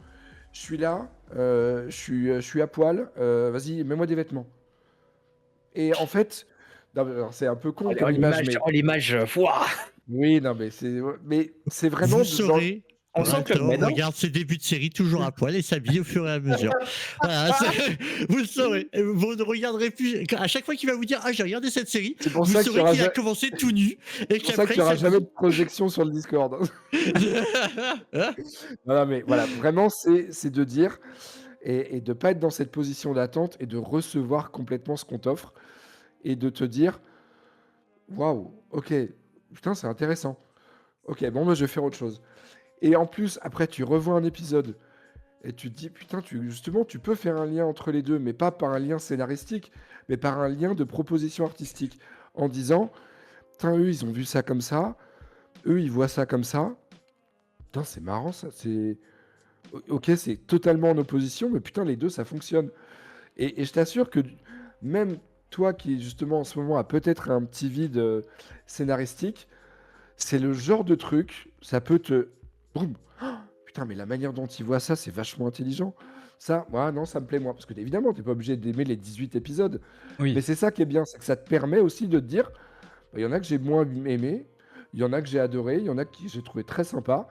Je suis là, je suis à poil, vas-y, mets-moi des vêtements. Et en fait, non, mais alors, c'est un peu con Oh, comme image, mais l'image, ouah. oui, non, mais c'est vraiment Vous dans, saurez On sent que on regarde ses débuts de série toujours à poil et s'habille au fur et à mesure. Voilà, vous le saurez. Vous ne regarderez plus. À chaque fois qu'il va vous dire j'ai regardé cette série, C'est pour vous ça qu'il y saurez aura qu'il a ja- commencé tout nu et c'est pour ça qu'il n'y aura jamais de projection sur le Discord. Voilà, mais voilà, vraiment, c'est de dire et de pas être dans cette position d'attente et de recevoir complètement ce qu'on t'offre et de te dire waouh, ok, putain, c'est intéressant. Ok, bon, moi je vais faire autre chose. Et en plus, après, tu revois un épisode et tu te dis putain, justement, tu peux faire un lien entre les deux, mais pas par un lien scénaristique, mais par un lien de proposition artistique en disant putain, eux, ils ont vu ça comme ça, eux, ils voient ça comme ça. Putain, c'est marrant ça, c'est. Ok, c'est totalement en opposition, mais putain, les deux, ça fonctionne. Et je t'assure que même toi qui, justement, en ce moment, a peut-être un petit vide scénaristique, c'est le genre de truc, ça peut te. Boum. Oh, putain, mais la manière dont il voit ça, c'est vachement intelligent. Ça, ouais, non, ça me plaît moins. Parce que évidemment, t'es pas obligé d'aimer les 18 épisodes. Mais Oui. c'est ça qui est bien, c'est que ça te permet aussi de te dire, bah, il y en a que j'ai moins aimé, il y en a que j'ai adoré, il y en a que j'ai trouvé très sympa.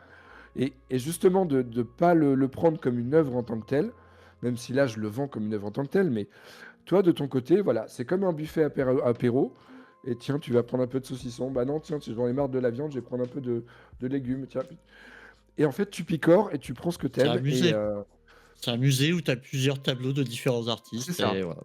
Et justement, de ne pas le prendre comme une œuvre en tant que telle, même si là, je le vends comme une œuvre en tant que telle, mais toi, de ton côté, voilà, c'est comme un buffet apéro. Et tiens, tu vas prendre un peu de saucisson. Bah non, tiens, j'en ai marre de la viande, je vais prendre un peu de légumes. Tiens. Et en fait, tu picores et tu prends ce que C'est un t'aimes. musée. Et C'est un musée où tu as plusieurs tableaux de différents c'est artistes. ça. Et voilà.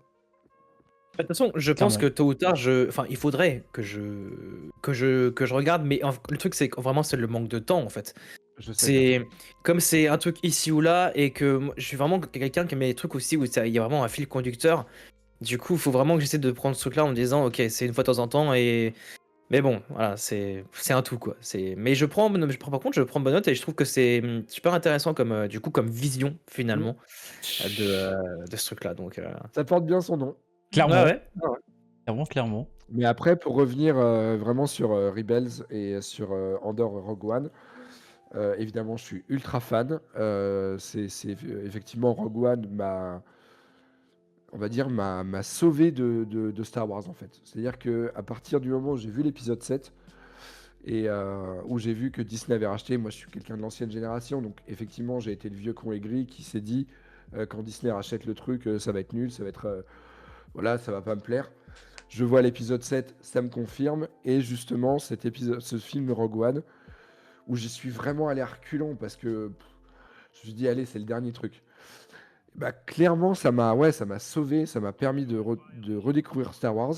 De toute façon, je pense que tôt ou tard, enfin, il faudrait que je regarde, mais le truc, c'est que vraiment, c'est le manque de temps, en fait. Je sais. C'est comme c'est un truc ici ou là, et que moi, je suis vraiment quelqu'un qui aime les trucs aussi où il y a vraiment un fil conducteur. Du coup, il faut vraiment que j'essaie de prendre ce truc-là en me disant, ok, c'est une fois de temps en temps, mais bon, voilà, c'est un tout, quoi. Mais par contre, je prends bonne note et je trouve que c'est super intéressant comme, du coup, comme vision, finalement, de ce truc-là. Donc, Ça porte bien son nom. Clairement. ouais. Clairement. Mais après, pour revenir vraiment sur Rebels et sur Andor Rogue One, évidemment, je suis ultra fan. Effectivement, Rogue One on va dire, m'a sauvé de Star Wars, en fait. C'est-à-dire qu'à partir du moment où j'ai vu l'épisode 7, et où j'ai vu que Disney avait racheté, moi je suis quelqu'un de l'ancienne génération, donc effectivement j'ai été le vieux con aigri qui s'est dit, quand Disney rachète le truc, ça va être nul, ça va être... voilà, ça va pas me plaire. Je vois l'épisode 7, ça me confirme, et justement ce film Rogue One, où j'y suis vraiment allé à reculons, parce que je me suis dit, allez, c'est le dernier truc. Bah, clairement, ça m'a sauvé, ça m'a permis de redécouvrir Star Wars,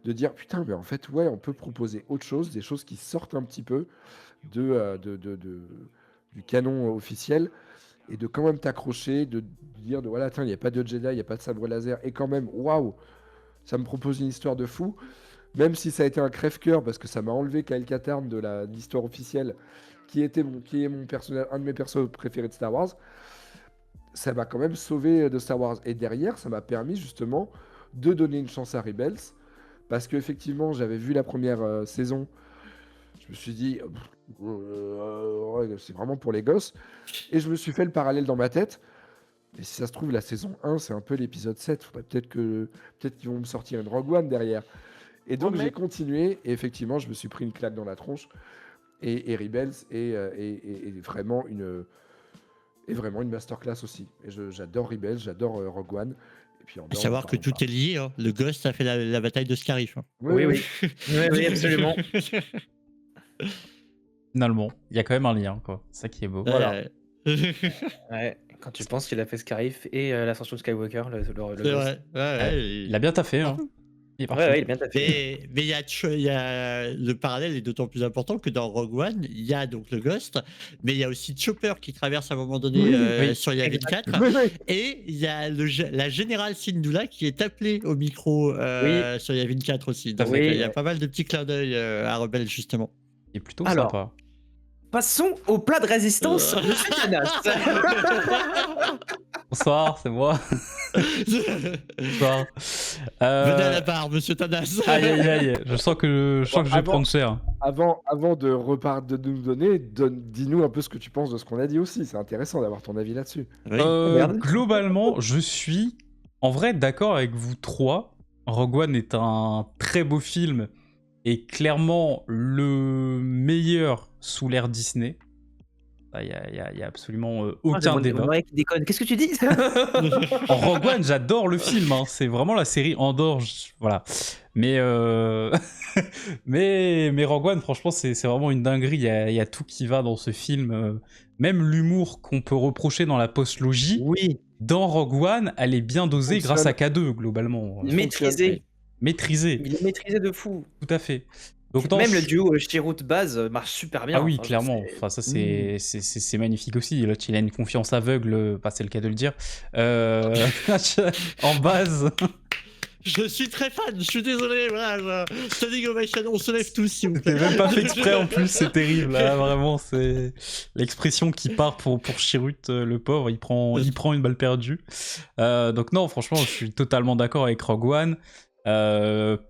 de dire putain, mais en fait, ouais, on peut proposer autre chose, des choses qui sortent un petit peu du canon officiel, et de quand même t'accrocher, de dire voilà, attends, il n'y a pas de Jedi, il n'y a pas de sabre laser, et quand même, waouh, ça me propose une histoire de fou, même si ça a été un crève-cœur, parce que ça m'a enlevé Kyle Katarn de l'histoire officielle, qui est mon personnage, un de mes persos préférés de Star Wars. Ça m'a quand même sauvé de Star Wars. Et derrière, ça m'a permis justement de donner une chance à Rebels. Parce qu'effectivement, j'avais vu la première saison. Je me suis dit, ouais, c'est vraiment pour les gosses. Et je me suis fait le parallèle dans ma tête. Et si ça se trouve, la saison 1, c'est un peu l'épisode 7. Faudrait peut-être qu'ils vont me sortir une Rogue One derrière. Et donc, j'ai continué. Et effectivement, je me suis pris une claque dans la tronche. Et Rebels est vraiment une... Et vraiment une masterclass aussi. Et j'adore Rebels, j'adore Rogue One. Et puis À savoir que tout est lié. Hein. Le Ghost a fait la bataille de Scarif. Hein. Oui. Oui, absolument. Finalement, il y a quand même un lien, quoi. C'est ça qui est beau. Voilà. Ouais, quand tu penses qu'il a fait Scarif et l'ascension de Skywalker, le C'est Ghost. vrai. Ouais, Il a bien taffé, hein. Il est parfait. Ouais, il est bien tapé. Mais il y a le parallèle est d'autant plus important que dans Rogue One, il y a donc le Ghost, mais il y a aussi Chopper qui traverse à un moment donné oui, sur Yavin 4. Oui, oui. Et il y a la générale Syndulla qui est appelée au micro sur Yavin 4 aussi. Donc il y a pas mal de petits clins d'œil à Rebelle justement. Il est plutôt Alors, sympa. Passons au plat de résistance, Monsieur Thanas. Bonsoir, c'est moi. Bonsoir. Venez à la barre, Monsieur Thanas. Aïe. Je sens que je vais prendre cher. Avant de nous donner, dis-nous un peu ce que tu penses de ce qu'on a dit aussi. C'est intéressant d'avoir ton avis là-dessus. Oui. Globalement, je suis en vrai d'accord avec vous trois. Rogue One est un très beau film et clairement le meilleur sous l'ère Disney. Il y a absolument Ah, aucun mon débat. oreille qui déconne. Qu'est-ce que tu dis? En Rogue One, j'adore le film, hein. C'est vraiment la série Andor, voilà. Mais, mais Rogue One, franchement, c'est vraiment une dinguerie. Il y a tout qui va dans ce film. Même l'humour qu'on peut reprocher dans la post-logie, Oui, dans Rogue One, elle est bien dosée grâce à Fonctionne. K2, globalement. maîtrisé. Maîtrisée, Il est maîtrisé de fou. tout à fait. Donc, non, Même le duo Chirrut-Baz marche super bien. Ah oui, Enfin, clairement. c'est- Enfin, ça, c'est magnifique aussi. L'autre, il a une confiance aveugle, pas c'est le cas de le dire. En base. Je suis très fan, je suis désolé, voilà. Standing ovation, on se lève tous, s'il vous C'est plaît. même pas fait exprès en plus, c'est terrible. Là, vraiment, c'est l'expression qui part pour Chirrut, le pauvre, il prend une balle perdue. Donc non, franchement, je suis totalement d'accord avec Rogue One.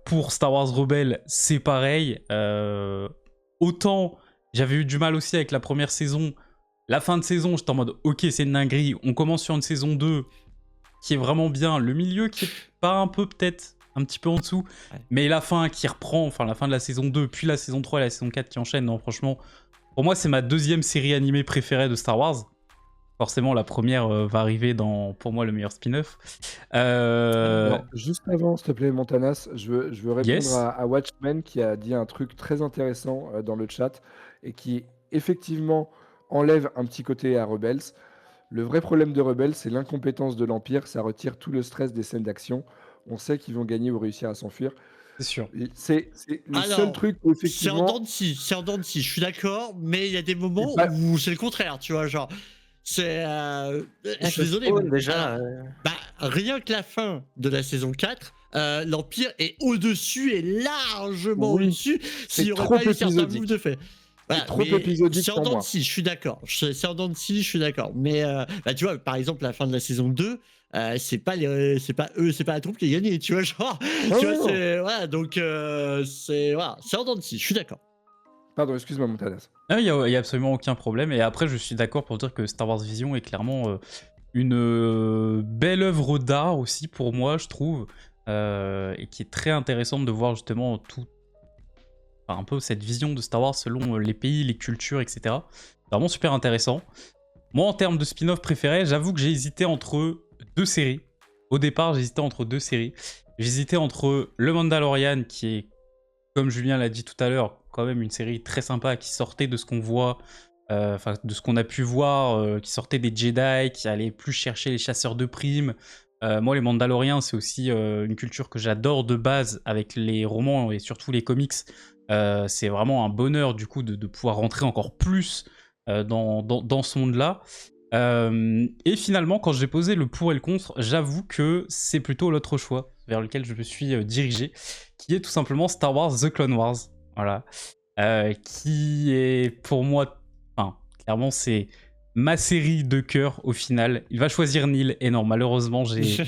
Pour Star Wars Rebels, c'est pareil. Autant j'avais eu du mal aussi avec la première saison. La fin de saison, j'étais en mode ok, c'est une dinguerie. On commence sur une saison 2 qui est vraiment bien. Le milieu qui est pas un peu peut-être un petit peu en dessous. Ouais. Mais la fin qui reprend, enfin la fin de la saison 2, puis la saison 3 et la saison 4 qui enchaînent. Non, franchement, pour moi, c'est ma deuxième série animée préférée de Star Wars. Forcément, la première va arriver dans, pour moi, le meilleur spin-off. Alors, juste avant, s'il te plaît, Montanas, je veux répondre Yes. à Watchmen qui a dit un truc très intéressant dans le chat et qui effectivement enlève un petit côté à Rebels. Le vrai problème de Rebels, c'est l'incompétence de l'Empire. Ça retire tout le stress des scènes d'action. On sait qu'ils vont gagner ou réussir à s'enfuir. C'est sûr. C'est le Alors, seul truc où C'est en effectivement. dents de scie, c'est en dents de scie, je suis d'accord, mais il y a des moments C'est pas- où c'est le contraire, tu vois, genre. C'est. Je suis le désolé. spawn, mais- déjà. alors, bah, rien que la fin de la saison 4, l'Empire est au-dessus et largement Oui, au-dessus c'est s'il n'y aurait trop pas eu certains épisodique. moves de fait. Voilà, trop mais épisodique c'est en pour dents de moi. scie, je suis d'accord. C'est en dents de scie, je suis d'accord. Mais bah, tu vois, par exemple, la fin de la saison 2, c'est pas la troupe qui a gagné, tu vois, genre. Non, Tu vois, non, non. c'est. Voilà, donc c'est en dents de scie, je suis d'accord. Pardon, excuse-moi, Montanas. Ah, il y a absolument aucun problème. Et après, je suis d'accord pour dire que Star Wars Vision est clairement une belle œuvre d'art aussi pour moi, je trouve, et qui est très intéressante de voir justement tout, enfin, un peu cette vision de Star Wars selon les pays, les cultures, etc. C'est vraiment super intéressant. Moi, en termes de spin-off préférés, j'avoue que j'ai hésité entre deux séries. Au départ, j'hésitais entre deux séries. J'hésitais entre Le Mandalorian, qui est, comme Julien l'a dit tout à l'heure, quand même une série très sympa qui sortait de ce qu'on voit, enfin de ce qu'on a pu voir, qui sortait des Jedi, qui allait plus chercher les chasseurs de primes. Moi, les Mandaloriens, c'est aussi une culture que j'adore de base avec les romans et surtout les comics. C'est vraiment un bonheur du coup de pouvoir rentrer encore plus dans ce monde-là. Et finalement, quand j'ai posé le pour et le contre, j'avoue que c'est plutôt l'autre choix vers lequel je me suis dirigé, qui est tout simplement Star Wars The Clone Wars. Voilà. Qui est pour moi, enfin, clairement, c'est ma série de cœur au final. Il va choisir Neil, et non, malheureusement, j'ai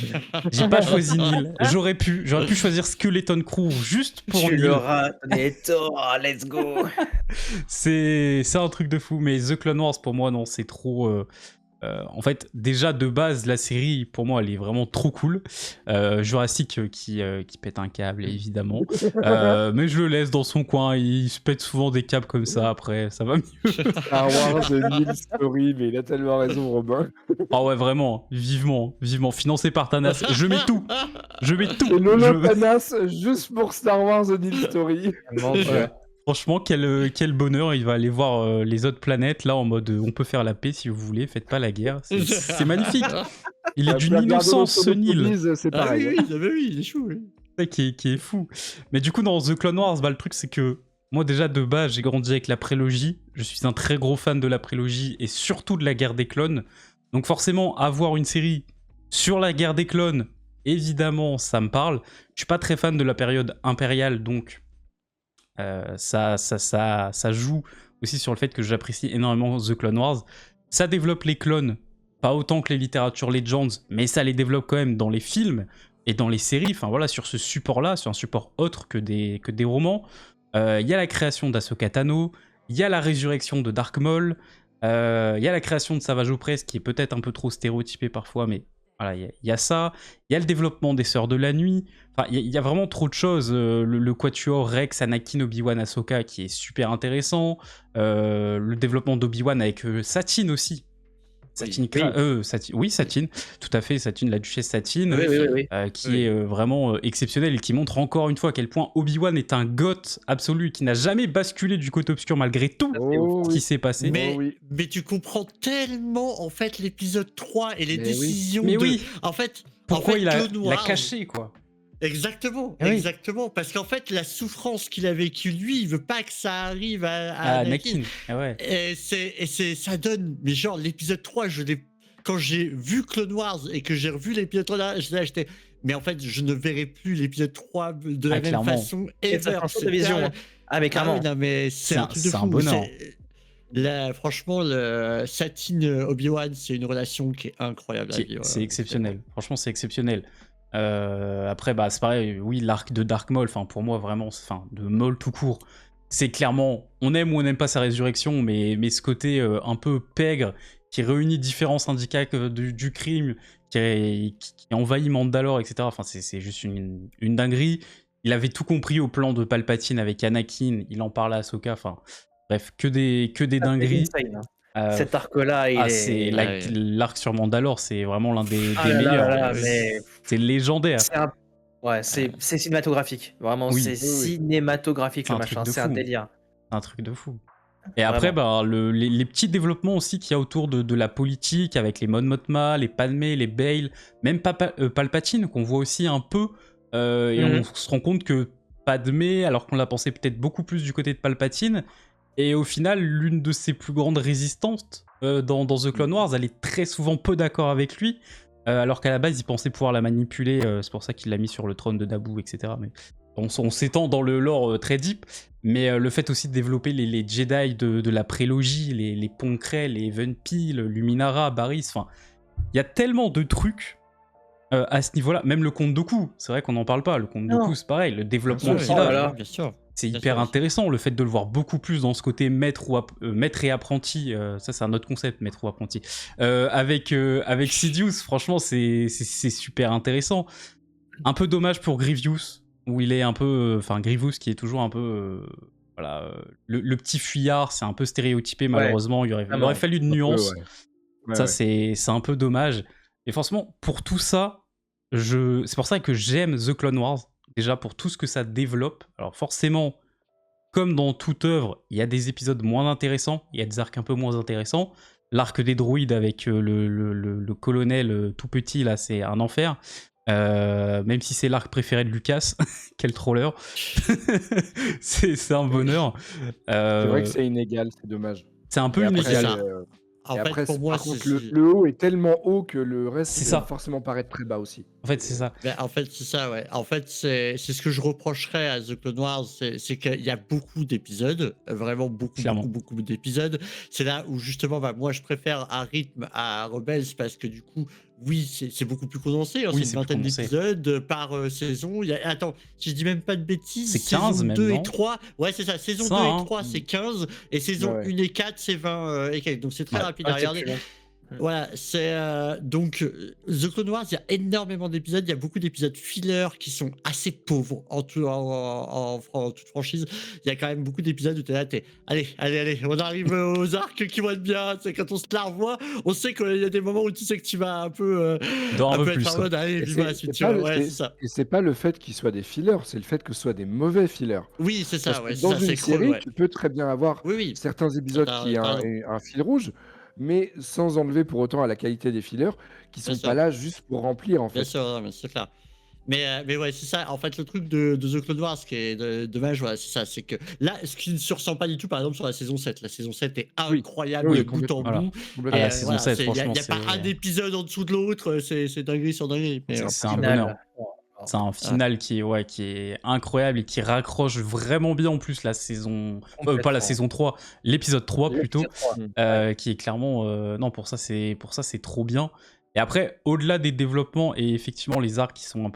pas choisi Neil. J'aurais pu choisir Skeleton Crew juste pour Tu Neil. le rates, Neto, let's go. C'est un truc de fou, mais The Clone Wars, pour moi, non, c'est trop... en fait, déjà, de base, la série, pour moi, elle est vraiment trop cool. Jurassic qui pète un câble, évidemment. Mais je le laisse dans son coin, il se pète souvent des câbles comme ça, après, ça va mieux. Star Wars de Neil Story, mais il a tellement raison, Robin. Ah ouais, vraiment, vivement, financé par Thanos. Je mets tout. C'est Lolo Thanas juste pour Star Wars de Neil Story. Ouais. Franchement, quel bonheur, il va aller voir les autres planètes, là, en mode on peut faire la paix si vous voulez, faites pas la guerre. C'est magnifique. Il est d'une innocence, ce Neil. C'est Ah pareil. oui, oui, il est chou. Oui. C'est ça qui est fou. Mais du coup, dans The Clone Wars, bah, le truc, c'est que moi, déjà, de base, j'ai grandi avec la prélogie. Je suis un très gros fan de la prélogie et surtout de la guerre des clones. Donc forcément, avoir une série sur la guerre des clones, évidemment, ça me parle. Je suis pas très fan de la période impériale, donc ça joue aussi sur le fait que j'apprécie énormément The Clone Wars. Ça développe les clones, pas autant que les littératures Legends, mais ça les développe quand même dans les films et dans les séries. Enfin voilà, sur ce support-là, sur un support autre que des romans. Il y a la création d'Ahsoka Tano, il y a la résurrection de Dark Maul, il y a la création de Savage Opress, qui est peut-être un peu trop stéréotypé parfois, mais Voilà, il y a ça, il y a le développement des Sœurs de la Nuit, enfin, il y a vraiment trop de choses. Le quatuor Rex, Anakin, Obi-Wan, Ahsoka qui est super intéressant. Le développement d'Obi-Wan avec Satine aussi. Satine, oui, Satine, tout à fait, Satine, la duchesse Satine, qui est vraiment exceptionnelle et qui montre encore une fois à quel point Obi-Wan est un goth absolu qui n'a jamais basculé du côté obscur malgré tout ce qui s'est passé. Mais tu comprends tellement en fait l'épisode 3 et les décisions en fait pourquoi il a Clone Wars, caché quoi. Exactement, parce qu'en fait la souffrance qu'il a vécue lui, il veut pas que ça arrive à Anakin. Et ça donne, mais genre l'épisode 3, quand j'ai vu Clone Wars et que j'ai revu l'épisode 3 là, j'étais mais en fait je ne verrai plus l'épisode 3 de la même façon ever. C'est vision. Mais clairement. Non, mais c'est un truc de fou. Bonheur. Là, franchement, le Satine Obi-Wan, c'est une relation qui est incroyable à vivre. C'est exceptionnel. Franchement, c'est exceptionnel. Après, bah, c'est pareil. Oui, l'arc de Dark Maul, pour moi, vraiment, de Maul tout court, c'est clairement, on aime ou on n'aime pas sa résurrection, mais ce côté un peu pègre qui réunit différents syndicats du crime, qui envahit Mandalore, etc. Enfin, c'est juste une dinguerie. Il avait tout compris au plan de Palpatine avec Anakin. Il en parle à Ahsoka. Enfin, bref, que des dingueries. Cet arc-là, l'arc sur Mandalore, c'est vraiment l'un des meilleurs. C'est légendaire. C'est cinématographique. Vraiment, c'est cinématographique le machin. C'est un délire. C'est un truc de fou. Et après, les petits développements aussi qu'il y a autour de la politique, avec les Mon Mothma, les Padmé, les Bail, même Palpatine, qu'on voit aussi un peu. Et on se rend compte que Padmé, alors qu'on l'a pensé peut-être beaucoup plus du côté de Palpatine, et au final, l'une de ses plus grandes résistantes dans The Clone Wars, elle est très souvent peu d'accord avec lui, alors qu'à la base, il pensait pouvoir la manipuler, c'est pour ça qu'il l'a mis sur le trône de Naboo, etc. Mais on s'étend dans le lore très deep, mais le fait aussi de développer les Jedi de la prélogie, les Poncrets, les Venpil, Luminara, Barriss, enfin, il y a tellement de trucs à ce niveau-là, même le comte Dooku, c'est vrai qu'on n'en parle pas, le comte Dooku, c'est pareil, le développement qu'il a. Bien sûr. C'est hyper intéressant, le fait de le voir beaucoup plus dans ce côté maître et apprenti, ça c'est un autre concept, maître ou apprenti, avec Sidious, franchement c'est super intéressant. Un peu dommage pour Grievous, où il est un peu, Grievous qui est toujours un peu, le petit fuyard, c'est un peu stéréotypé malheureusement, il aurait fallu une nuance, ça c'est un peu dommage. Et franchement, pour tout ça, c'est pour ça que j'aime The Clone Wars, déjà pour tout ce que ça développe. Alors forcément, comme dans toute œuvre, il y a des épisodes moins intéressants, il y a des arcs un peu moins intéressants. L'arc des droïdes avec le colonel tout petit, là, c'est un enfer. Même si c'est l'arc préféré de Lucas, quel troller. c'est un bonheur. C'est vrai que c'est inégal, c'est dommage. C'est un peu inégal. En fait, pour moi, par contre, le haut est tellement haut que le reste va forcément paraître très bas aussi. En fait, c'est ça. En fait, c'est ça, ouais. En fait, c'est ce que je reprocherais à The Clone Wars, c'est qu'il y a beaucoup d'épisodes, vraiment beaucoup d'épisodes. C'est là où justement, moi, je préfère un rythme à Rebels parce que du coup, oui, c'est beaucoup plus condensé. C'est une vingtaine d'épisodes par saison. Attends, si je dis même pas de bêtises, c'est 15 saison même, 2 non et 3. Ouais, c'est ça. Saison 2 et 3, c'est 15. Et saison 1 et 4, c'est 20 et quelques. Donc c'est très rapide à regarder. Voilà, c'est donc The Clone Wars, il y a énormément d'épisodes, il y a beaucoup d'épisodes fillers qui sont assez pauvres en toute franchise. Il y a quand même beaucoup d'épisodes où t'es là, allez, on arrive aux arcs qui vont être bien. C'est quand on se la revoit, on sait qu'il y a des moments où tu sais que tu vas un peu être en mode, allez, vive la suite. Ouais, c'est ça. Et c'est pas le fait qu'ils soient des fillers, c'est le fait que ce soit des mauvais fillers. Oui, c'est ça. Parce que dans une série, tu peux très bien avoir certains épisodes qui ont un fil rouge, mais sans enlever pour autant à la qualité des fillers qui sont pas là juste pour remplir en fait. Bien sûr, mais c'est clair. Mais ouais, c'est ça. En fait, le truc de The Clone Wars, ce qui est dommage, voilà, c'est ça. C'est que là, ce qui ne se ressent pas du tout, par exemple, sur la saison 7. La saison 7 est incroyable de bout en bout. La saison 7, il franchement, n'y a pas un épisode en dessous de l'autre. C'est dinguerie sur dinguerie. C'est un bonheur. C'est un final qui est incroyable et qui raccroche vraiment bien en plus la saison... pas la saison 3, l'épisode 3 plutôt, qui est clairement... non, pour ça, c'est trop bien. Et après, au-delà des développements et effectivement les arcs qui sont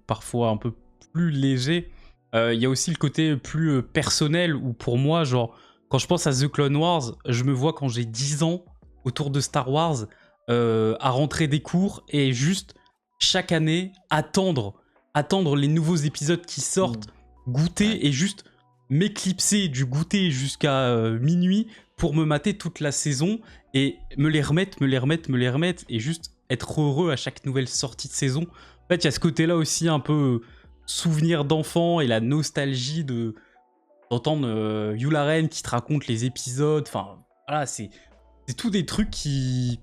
parfois un peu plus légers, il y a aussi le côté plus personnel où pour moi, genre, quand je pense à The Clone Wars, je me vois quand j'ai 10 ans autour de Star Wars, à rentrer des cours et juste chaque année attendre les nouveaux épisodes qui sortent, goûter et juste m'éclipser du goûter jusqu'à minuit pour me mater toute la saison et me les remettre et juste être heureux à chaque nouvelle sortie de saison. En fait, il y a ce côté-là aussi un peu souvenir d'enfant et la nostalgie d'entendre Hugh Lauren qui te raconte les épisodes. Enfin, voilà, c'est tout des trucs qui...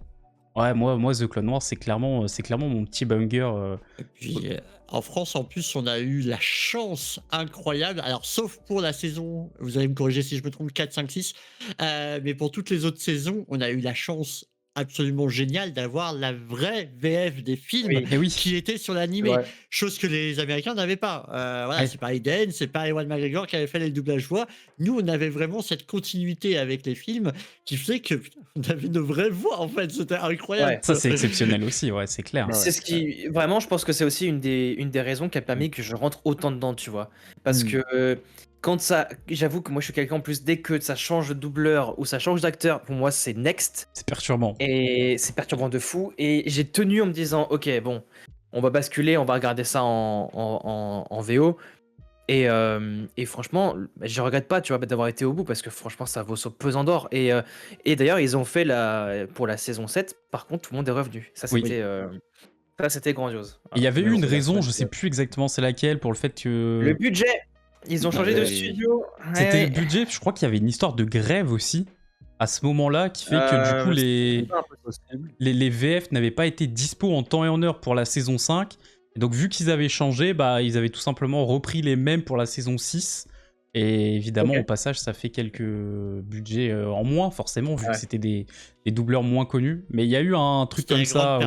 Ouais, moi The Clone Wars, c'est clairement mon petit banger. Et puis, en France, en plus, on a eu la chance incroyable, alors sauf pour la saison, vous allez me corriger si je me trompe, 4, 5, 6, mais pour toutes les autres saisons, on a eu la chance absolument géniale d'avoir la vraie VF des films Oui. Et oui, qui était sur C'est l'animé, vrai. chose que les Américains n'avaient pas. Voilà, Ouais. c'est pas Eden, c'est pas Ewan McGregor qui avait fait les doublages voix. Nous, on avait vraiment cette continuité avec les films qui faisait que putain, on avait une vraie voix en fait, c'était incroyable. Ouais. ça c'est exceptionnel aussi, ouais, c'est clair. Ouais, C'est ce qui, vraiment, je pense que c'est aussi une des raisons qui a permis que je rentre autant dedans, tu vois. Parce Mm. que quand ça, j'avoue que moi je suis quelqu'un en plus, dès que ça change de doubleur ou ça change d'acteur, pour moi c'est next. C'est perturbant. Et c'est perturbant de fou. Et j'ai tenu en me disant, ok, bon, on va basculer, on va regarder ça en VO. Et franchement, je regrette pas, tu vois, d'avoir été au bout parce que franchement, ça vaut son pesant d'or. Et d'ailleurs, ils ont fait pour la saison 7. Par contre, tout le monde est revenu. Oui. Ça, c'était grandiose. Il y avait eu Vraiment, une c'est la raison, fin. je sais plus exactement c'est laquelle, pour le fait Le que budget, ils ont changé de Ouais. studio. c'était le Ouais. budget. Je crois qu'il y avait une histoire de grève aussi à ce moment-là qui fait que du coup C'est pas impossible. les VF n'avaient pas été dispo en temps et en heure pour la saison 5. Et donc vu qu'ils avaient changé, bah ils avaient tout simplement repris les mêmes pour la saison 6. Et évidemment, Ok. au passage, ça fait quelques budgets en moins, forcément, vu Ouais. que c'était des doubleurs moins connus. Mais il y a eu un truc comme ça.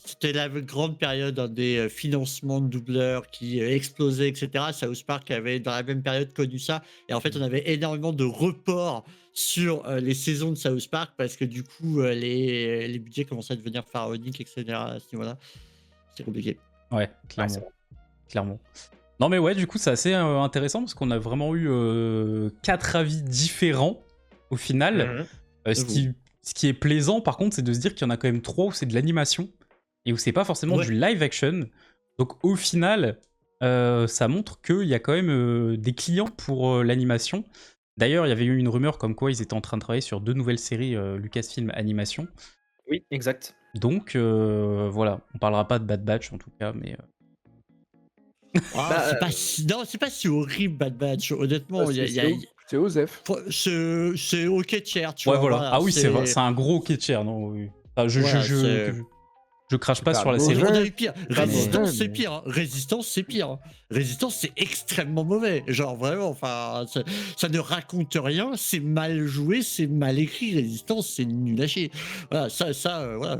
C'était la grande période des financements de doubleurs qui explosaient, etc. South Park avait dans la même période connu ça. Et en fait, on avait énormément de reports sur les saisons de South Park parce que du coup, les budgets commençaient à devenir pharaoniques, etc. à ce niveau-là. C'était compliqué. Ouais, c'est clairement. Clairement. Non mais ouais, du coup, c'est assez intéressant parce qu'on a vraiment eu 4 avis différents au final. Mhm. Ce qui est plaisant, par contre, c'est de se dire qu'il y en a quand même 3 où c'est de l'animation et où c'est pas forcément Ouais. du live action. Donc au final, ça montre qu'il y a quand même des clients pour l'animation. D'ailleurs, il y avait eu une rumeur comme quoi ils étaient en train de travailler sur 2 nouvelles séries Lucasfilm Animation. Oui, exact. Donc voilà, on parlera pas de Bad Batch en tout cas, mais... Ah, non, c'est pas si horrible, Bad Batch. Honnêtement, C'est Osef. c'est ok tiers, tu Ouais, vois. voilà. Ah oui, c'est vrai, c'est un gros catcher, non oui. Enfin, Voilà, c'est- je crache pas pas sur la mauvais. série. On a eu pire. pas Résistance, mauvais, c'est mais- pire. Hein. Résistance, c'est pire. Hein. Résistance, c'est extrêmement mauvais. Genre, vraiment, enfin, ça ne raconte rien. C'est mal joué, c'est mal écrit. Résistance, c'est nul à chier. Voilà, voilà.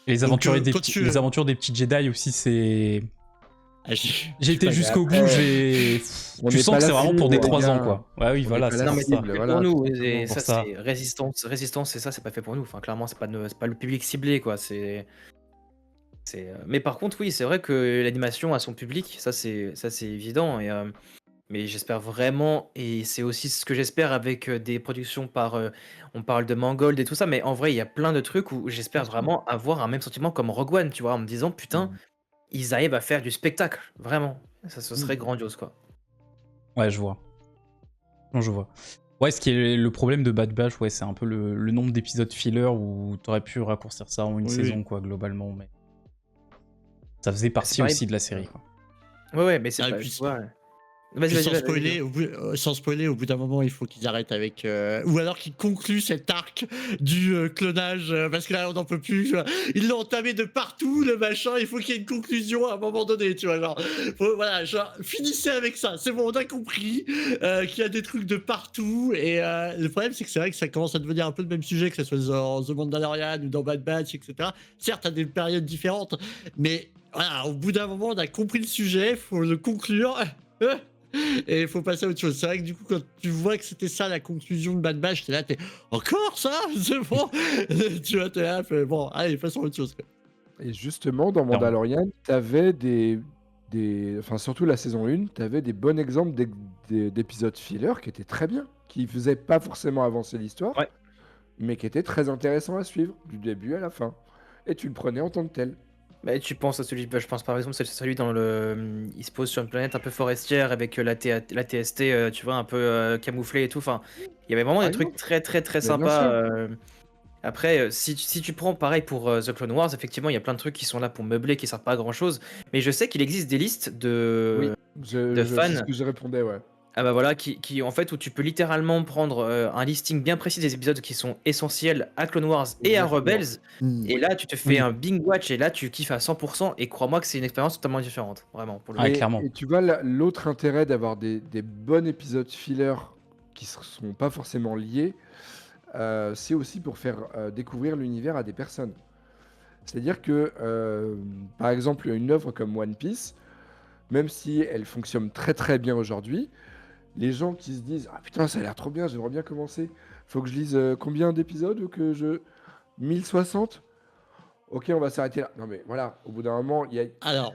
Et les aventures, Donc, quand tu- les aventures des petits Jedi aussi, c'est... Ah, J'ai été pas jusqu'au grave. bout, j'ai... On Tu est sens pas que c'est là vraiment pour pour des les 3 ans, gars. quoi. Ouais, oui, On voilà, est pas c'est là Non, mais pour c'est ça. pas fait voilà, pour nous. tout Et Pour ça, ça. c'est Résistance, et ça, c'est pas fait pour nous. Enfin, clairement, c'est pas le public ciblé, quoi. Mais par contre, oui, c'est vrai que l'animation a son public. Ça, c'est évident. Mais j'espère vraiment, et c'est aussi ce que j'espère avec des productions on parle de Mangold et tout ça, mais en vrai, il y a plein de trucs où j'espère vraiment avoir un même sentiment comme Rogue One, tu vois, en me disant, putain, ils arrivent à faire du spectacle, vraiment. Ça, ce serait grandiose, quoi. Ouais, je vois. Non, je vois. Ouais, ce qui est le problème de Bad Batch, ouais, c'est un peu le nombre d'épisodes filler où t'aurais pu raccourcir ça en une Oui, saison, oui. quoi, globalement, mais... Ça faisait partie pareil. aussi de la série, quoi. Ouais, mais c'est Ah, et pas. puis, Ouais. Vas-y, Puis vas-y, sans vas-y. spoiler, sans spoiler, au bout d'un moment, il faut qu'ils arrêtent avec. Ou alors qu'ils concluent cet arc du clonage, parce que là, on n'en peut plus. Tu vois. Ils l'ont entamé de partout, le machin. Il faut qu'il y ait une conclusion à un moment donné, tu vois. Genre, voilà, genre, finissez avec ça. C'est bon, on a compris qu'il y a des trucs de partout. Et le problème, c'est que c'est vrai que ça commence à devenir un peu le même sujet, que ce soit dans The Mandalorian ou dans Bad Batch, etc. Certes, à des périodes différentes, mais voilà, au bout d'un moment, on a compris le sujet, faut le conclure. Et il faut passer à autre chose. C'est vrai que du coup, quand tu vois que c'était ça la conclusion de Bad Batch, t'es là, t'es encore ça. C'est bon. Tu vois, t'es là, bon, allez, passons à autre chose. Quoi. Et justement, dans Mandalorian, t'avais enfin, surtout la saison 1, t'avais des bons exemples d'épisodes filler qui étaient très bien, qui faisaient pas forcément avancer l'histoire, Ouais. mais qui était très intéressant à suivre, du début à la fin. Et tu le prenais en tant que tel. Bah, tu penses à celui, je pense par exemple, c'est celui dans il se pose sur une planète un peu forestière avec la TST, tu vois, un peu camouflée et tout. Enfin, il y avait vraiment Par des trucs exemple. très très très Mais bien sympas. sûr. Après, si tu prends pareil pour The Clone Wars, effectivement, il y a plein de trucs qui sont là pour meubler, qui servent pas à grand chose. Mais je sais qu'il existe des listes Oui, de c'est ce fans. que je répondais, ouais. Ah bah voilà, qui en fait où tu peux littéralement prendre un listing bien précis des épisodes qui sont essentiels à Clone Wars et à Exactement. Rebels, Hmm. et là tu te fais Oui. un binge watch et là tu kiffes à 100% et crois-moi que c'est une expérience totalement différente, vraiment pour le Ouais, coup. clairement. Et tu vois, l'autre intérêt d'avoir des bons épisodes filler qui ne sont pas forcément liés, c'est aussi pour faire découvrir l'univers à des personnes. C'est-à-dire que, par exemple, une œuvre comme One Piece, même si elle fonctionne très très bien aujourd'hui, les gens qui se disent ah putain, ça a l'air trop bien, j'aimerais bien commencer. Faut que je lise combien d'épisodes que je 1060. Ok, on va s'arrêter là. Non mais voilà, au bout d'un moment, il y a. Alors,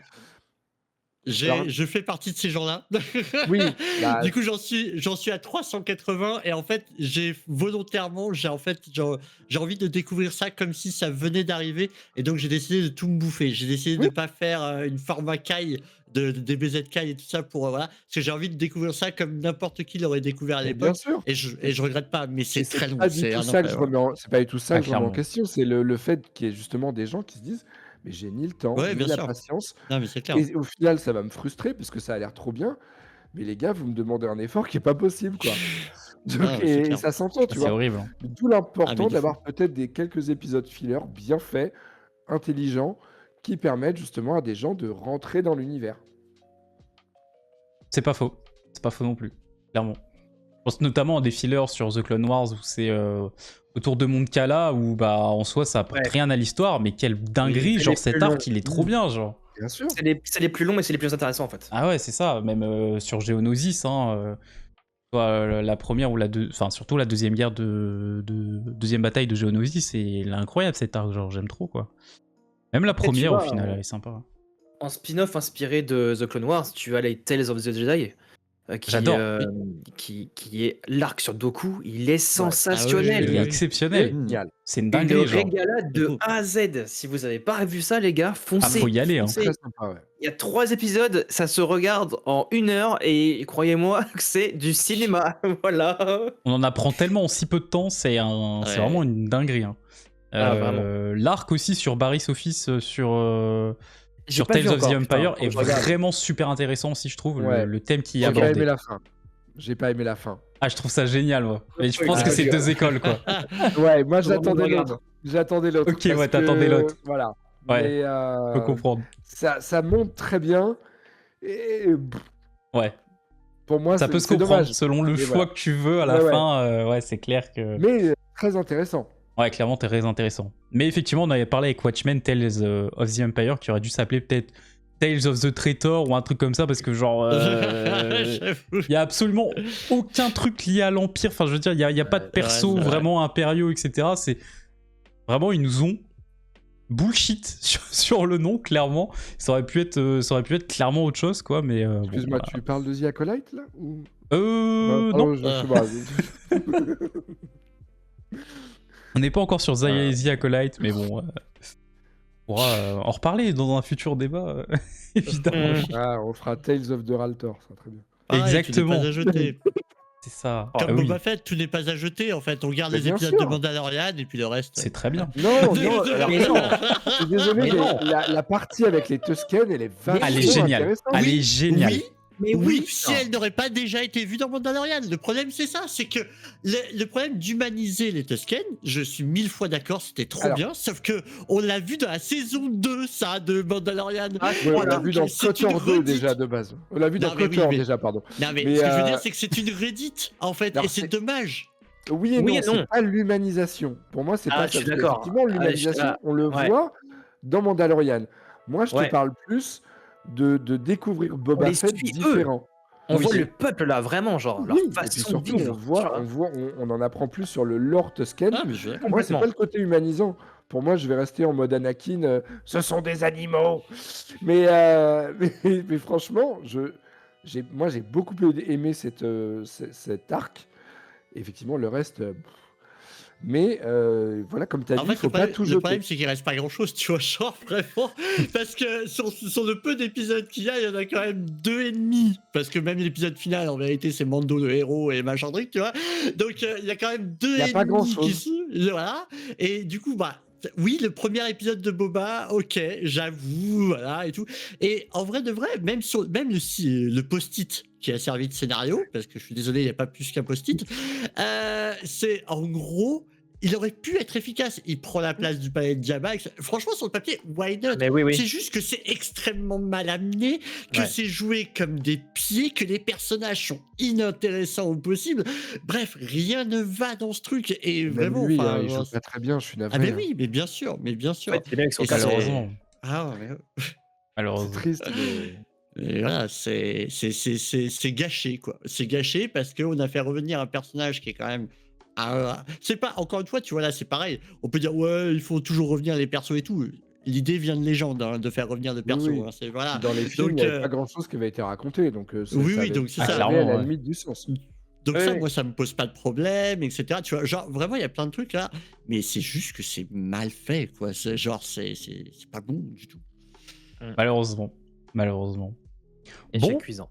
Alors, je fais partie de ces gens-là. oui, bah, Du coup, j'en suis à 380 et en fait, j'ai envie de découvrir ça comme si ça venait d'arriver et donc j'ai décidé de tout me bouffer. J'ai décidé Oui. de pas faire une format Kai des BZ Kai et tout ça pour voilà, parce que j'ai envie de découvrir ça comme n'importe qui l'aurait découvert à mais bien l'époque sûr. et je regrette pas, mais Et c'est c'est très long, pas du c'est tout un ça que enfer. je remets en... c'est pas du tout ça Ah, que je remets en clairement. question. C'est le fait qu'il y ait justement des gens qui se disent mais j'ai ni le temps, Ouais, ni bien la sûr. patience. Non, mais c'est clair. Et au final, ça va me frustrer parce que ça a l'air trop bien. Mais les gars, vous me demandez un effort qui est pas possible, quoi. Donc, Ah, ouais, c'est et clair. ça s'entend, tu C'est vois. horrible. Hein. D'où Ah, l'important mais du fou. d'avoir peut-être quelques épisodes filler bien faits, intelligents, qui permettent justement à des gens de rentrer dans l'univers. C'est pas faux. C'est pas faux non plus, clairement. Je pense notamment à des fillers sur The Clone Wars où c'est autour de Mon Cala où bah en soi ça apporte Ouais. rien à l'histoire, mais quelle dinguerie, c'est genre les cet plus arc longs. il est trop bien, genre. Bien sûr. C'est les plus longs mais c'est les plus intéressants en fait. Ah ouais, c'est ça, même sur Geonosis, hein, soit la première ou la deux, enfin surtout la deuxième guerre deuxième bataille de Geonosis, c'est incroyable cet arc, genre j'aime trop quoi. Même la Après, tu première au vois, final elle est sympa. En spin-off inspiré de The Clone Wars, tu as les Tales of the Jedi. J'adore. Qui est l'arc sur Doku, il est Ouais. sensationnel. Il est oui. exceptionnel. Génial. C'est une Une dinguerie, genre. régalade de A à Z. Si vous avez pas vu ça, les gars, Ah, foncez. faut y aller, hein. foncez. Très sympa, ouais. Il y a 3 épisodes, ça se regarde en 1 heure et croyez-moi que c'est du cinéma. Voilà. On en apprend tellement en si peu de temps, c'est Ouais. vraiment une dinguerie. Hein. Ah, vraiment. L'arc aussi sur Barry's Office, sur J'ai pas Tales vu of the encore, Empire putain, est faut que je regarde. vraiment super intéressant aussi, je trouve, Ouais. le thème qui est J'ai pas abordé. aimé la fin. J'ai pas aimé la fin. Ah, je trouve ça génial, moi. Mais je Oui, pense ah, que c'est oui, deux écoles, quoi. Ouais, moi Faut vraiment j'attendais le regarder. l'autre. J'attendais l'autre. Ok, parce ouais, t'attendais que, l'autre. Voilà. Ouais, Mais Faut comprendre. ça monte très bien. Et Ouais, pour moi, ça peut se c'est comprendre. dommage. Selon le Mais choix voilà. que tu veux à la Ouais, ouais. fin, ouais, c'est clair que... Mais très intéressant. Ouais, clairement, t'es très intéressant. Mais effectivement, on avait parlé avec Watchmen, Tales of the Empire, qui aurait dû s'appeler peut-être Tales of the Traitor ou un truc comme ça, parce que genre... J'avoue. Il y a absolument aucun truc lié à l'Empire. Enfin, je veux dire, il y a pas de perso c'est vrai. vraiment impériaux, etc. C'est vraiment, ils nous ont bullshit sur le nom, clairement. Ça aurait pu être clairement autre chose, quoi. Mais bon, Excuse-moi, bah. tu parles de The Acolyte là ou... Non, pardon, je sais pas. on n'est pas encore sur The Acolyte, mais bon, on pourra en reparler dans un futur débat, évidemment. Ah, on fera Tales of the Raltor, ça sera très bien. Pareil, Exactement. Tout n'est pas à jeter. C'est ça. Comme Ah oui, Boba Fett, tout n'est pas à jeter. En fait, on regarde Mais les bien épisodes sûr. de Mandalorian et puis le reste. c'est très bien. Non, non, alors, Mais non. je suis désolé, Mais mais non. la partie avec les Tusken, elle est vachement Elle est géniale. intéressante. Elle est Oui, géniale. Oui, Mais oui, oui, si putain. elle n'aurait pas déjà été vue dans Mandalorian. Le problème, c'est ça, c'est que le problème d'humaniser les Tusken, je suis 1000 fois d'accord, c'était trop Alors. bien, sauf que on l'a vu dans la saison 2, ça, de Mandalorian. Ah, Ouais, on voilà. l'a vu dans C'est une KOTOR 2 redite. déjà de base. On l'a vu Non, dans mais oui, KOTOR mais- déjà, pardon. Non, mais, Mais, ce que je veux dire, c'est que c'est une Reddit, en fait, Alors, et c'est c'est- dommage. Oui et Oui non, et non. c'est pas l'humanisation. Pour moi, c'est Ah, pas je ça. suis Parce d'accord. qu'effectivement, l'humanisation, Ah, on le ouais. voit dans Mandalorian. Moi, je Ouais. te parle plus de découvrir On Boba les Fett suit, eux. différent. On Oui, voit c'est- le peuple là, vraiment, genre, leur Oui, et puis façon de surtout, vivre. on en apprend plus sur le lore Tusken. Ah, mais je suis d'accord. Moi, c'est complètement. pas le côté humanisant. Pour moi, je vais rester en mode Anakin. Ce sont des animaux. Mais, mais franchement, moi, j'ai beaucoup aimé cet arc. Et effectivement, le reste, Mais voilà, comme tu as En dit, il fait, faut pas tout le problème, jeter. c'est qu'il reste pas grand-chose, tu vois, genre vraiment, parce que sur le peu d'épisodes qu'il y a, il y en a quand même 2,5. Parce que même l'épisode final, en vérité, c'est Mando le héros et machin truc, tu vois. Donc il y a quand même Il y a pas 2,5 qui grand-chose. sont... Voilà. Et du coup, bah... Oui, le premier épisode de Boba, ok, j'avoue, voilà, et tout. Et en vrai de vrai, même le post-it qui a servi de scénario, parce que je suis désolé, il n'y a pas plus qu'un post-it, c'est en gros, il aurait pu être efficace. Il prend la place du palais de Jabba. Franchement, sur le papier, why not? Mais oui. C'est juste que c'est extrêmement mal amené, que Ouais. c'est joué comme des pieds, que les personnages sont inintéressants au possible. Bref, rien ne va dans ce truc. Et Même vraiment, lui, enfin, il joue pas très bien, je suis ah navré. ben oui, mais bien sûr, mais bien En sûr. fait, c'est bien avec son Et casque. c'est- Malheureusement. Ah ouais, mais C'est Malheureusement. triste, mais et voilà, c'est gâché, quoi. C'est gâché parce qu'on a fait revenir un personnage qui est quand même. C'est pas, encore une fois, tu vois, là, c'est pareil. On peut dire, ouais, il faut toujours revenir les persos et tout. L'idée vient de légende, hein, de faire revenir des persos. oui. Hein, voilà. Dans les films, il Donc, n'y avait pas grand-chose qui avait été raconté, donc oui, donc c'est Ah, ça. avait à clairement, la ouais. limite du sens. Donc Ouais, ça, ouais. moi, ça me pose pas de problème, etc. Tu vois, genre, vraiment, il y a plein de trucs là, mais c'est juste que c'est mal fait, quoi. C'est genre, c'est pas bon du tout. Malheureusement. Malheureusement. Échec Bon. cuisant.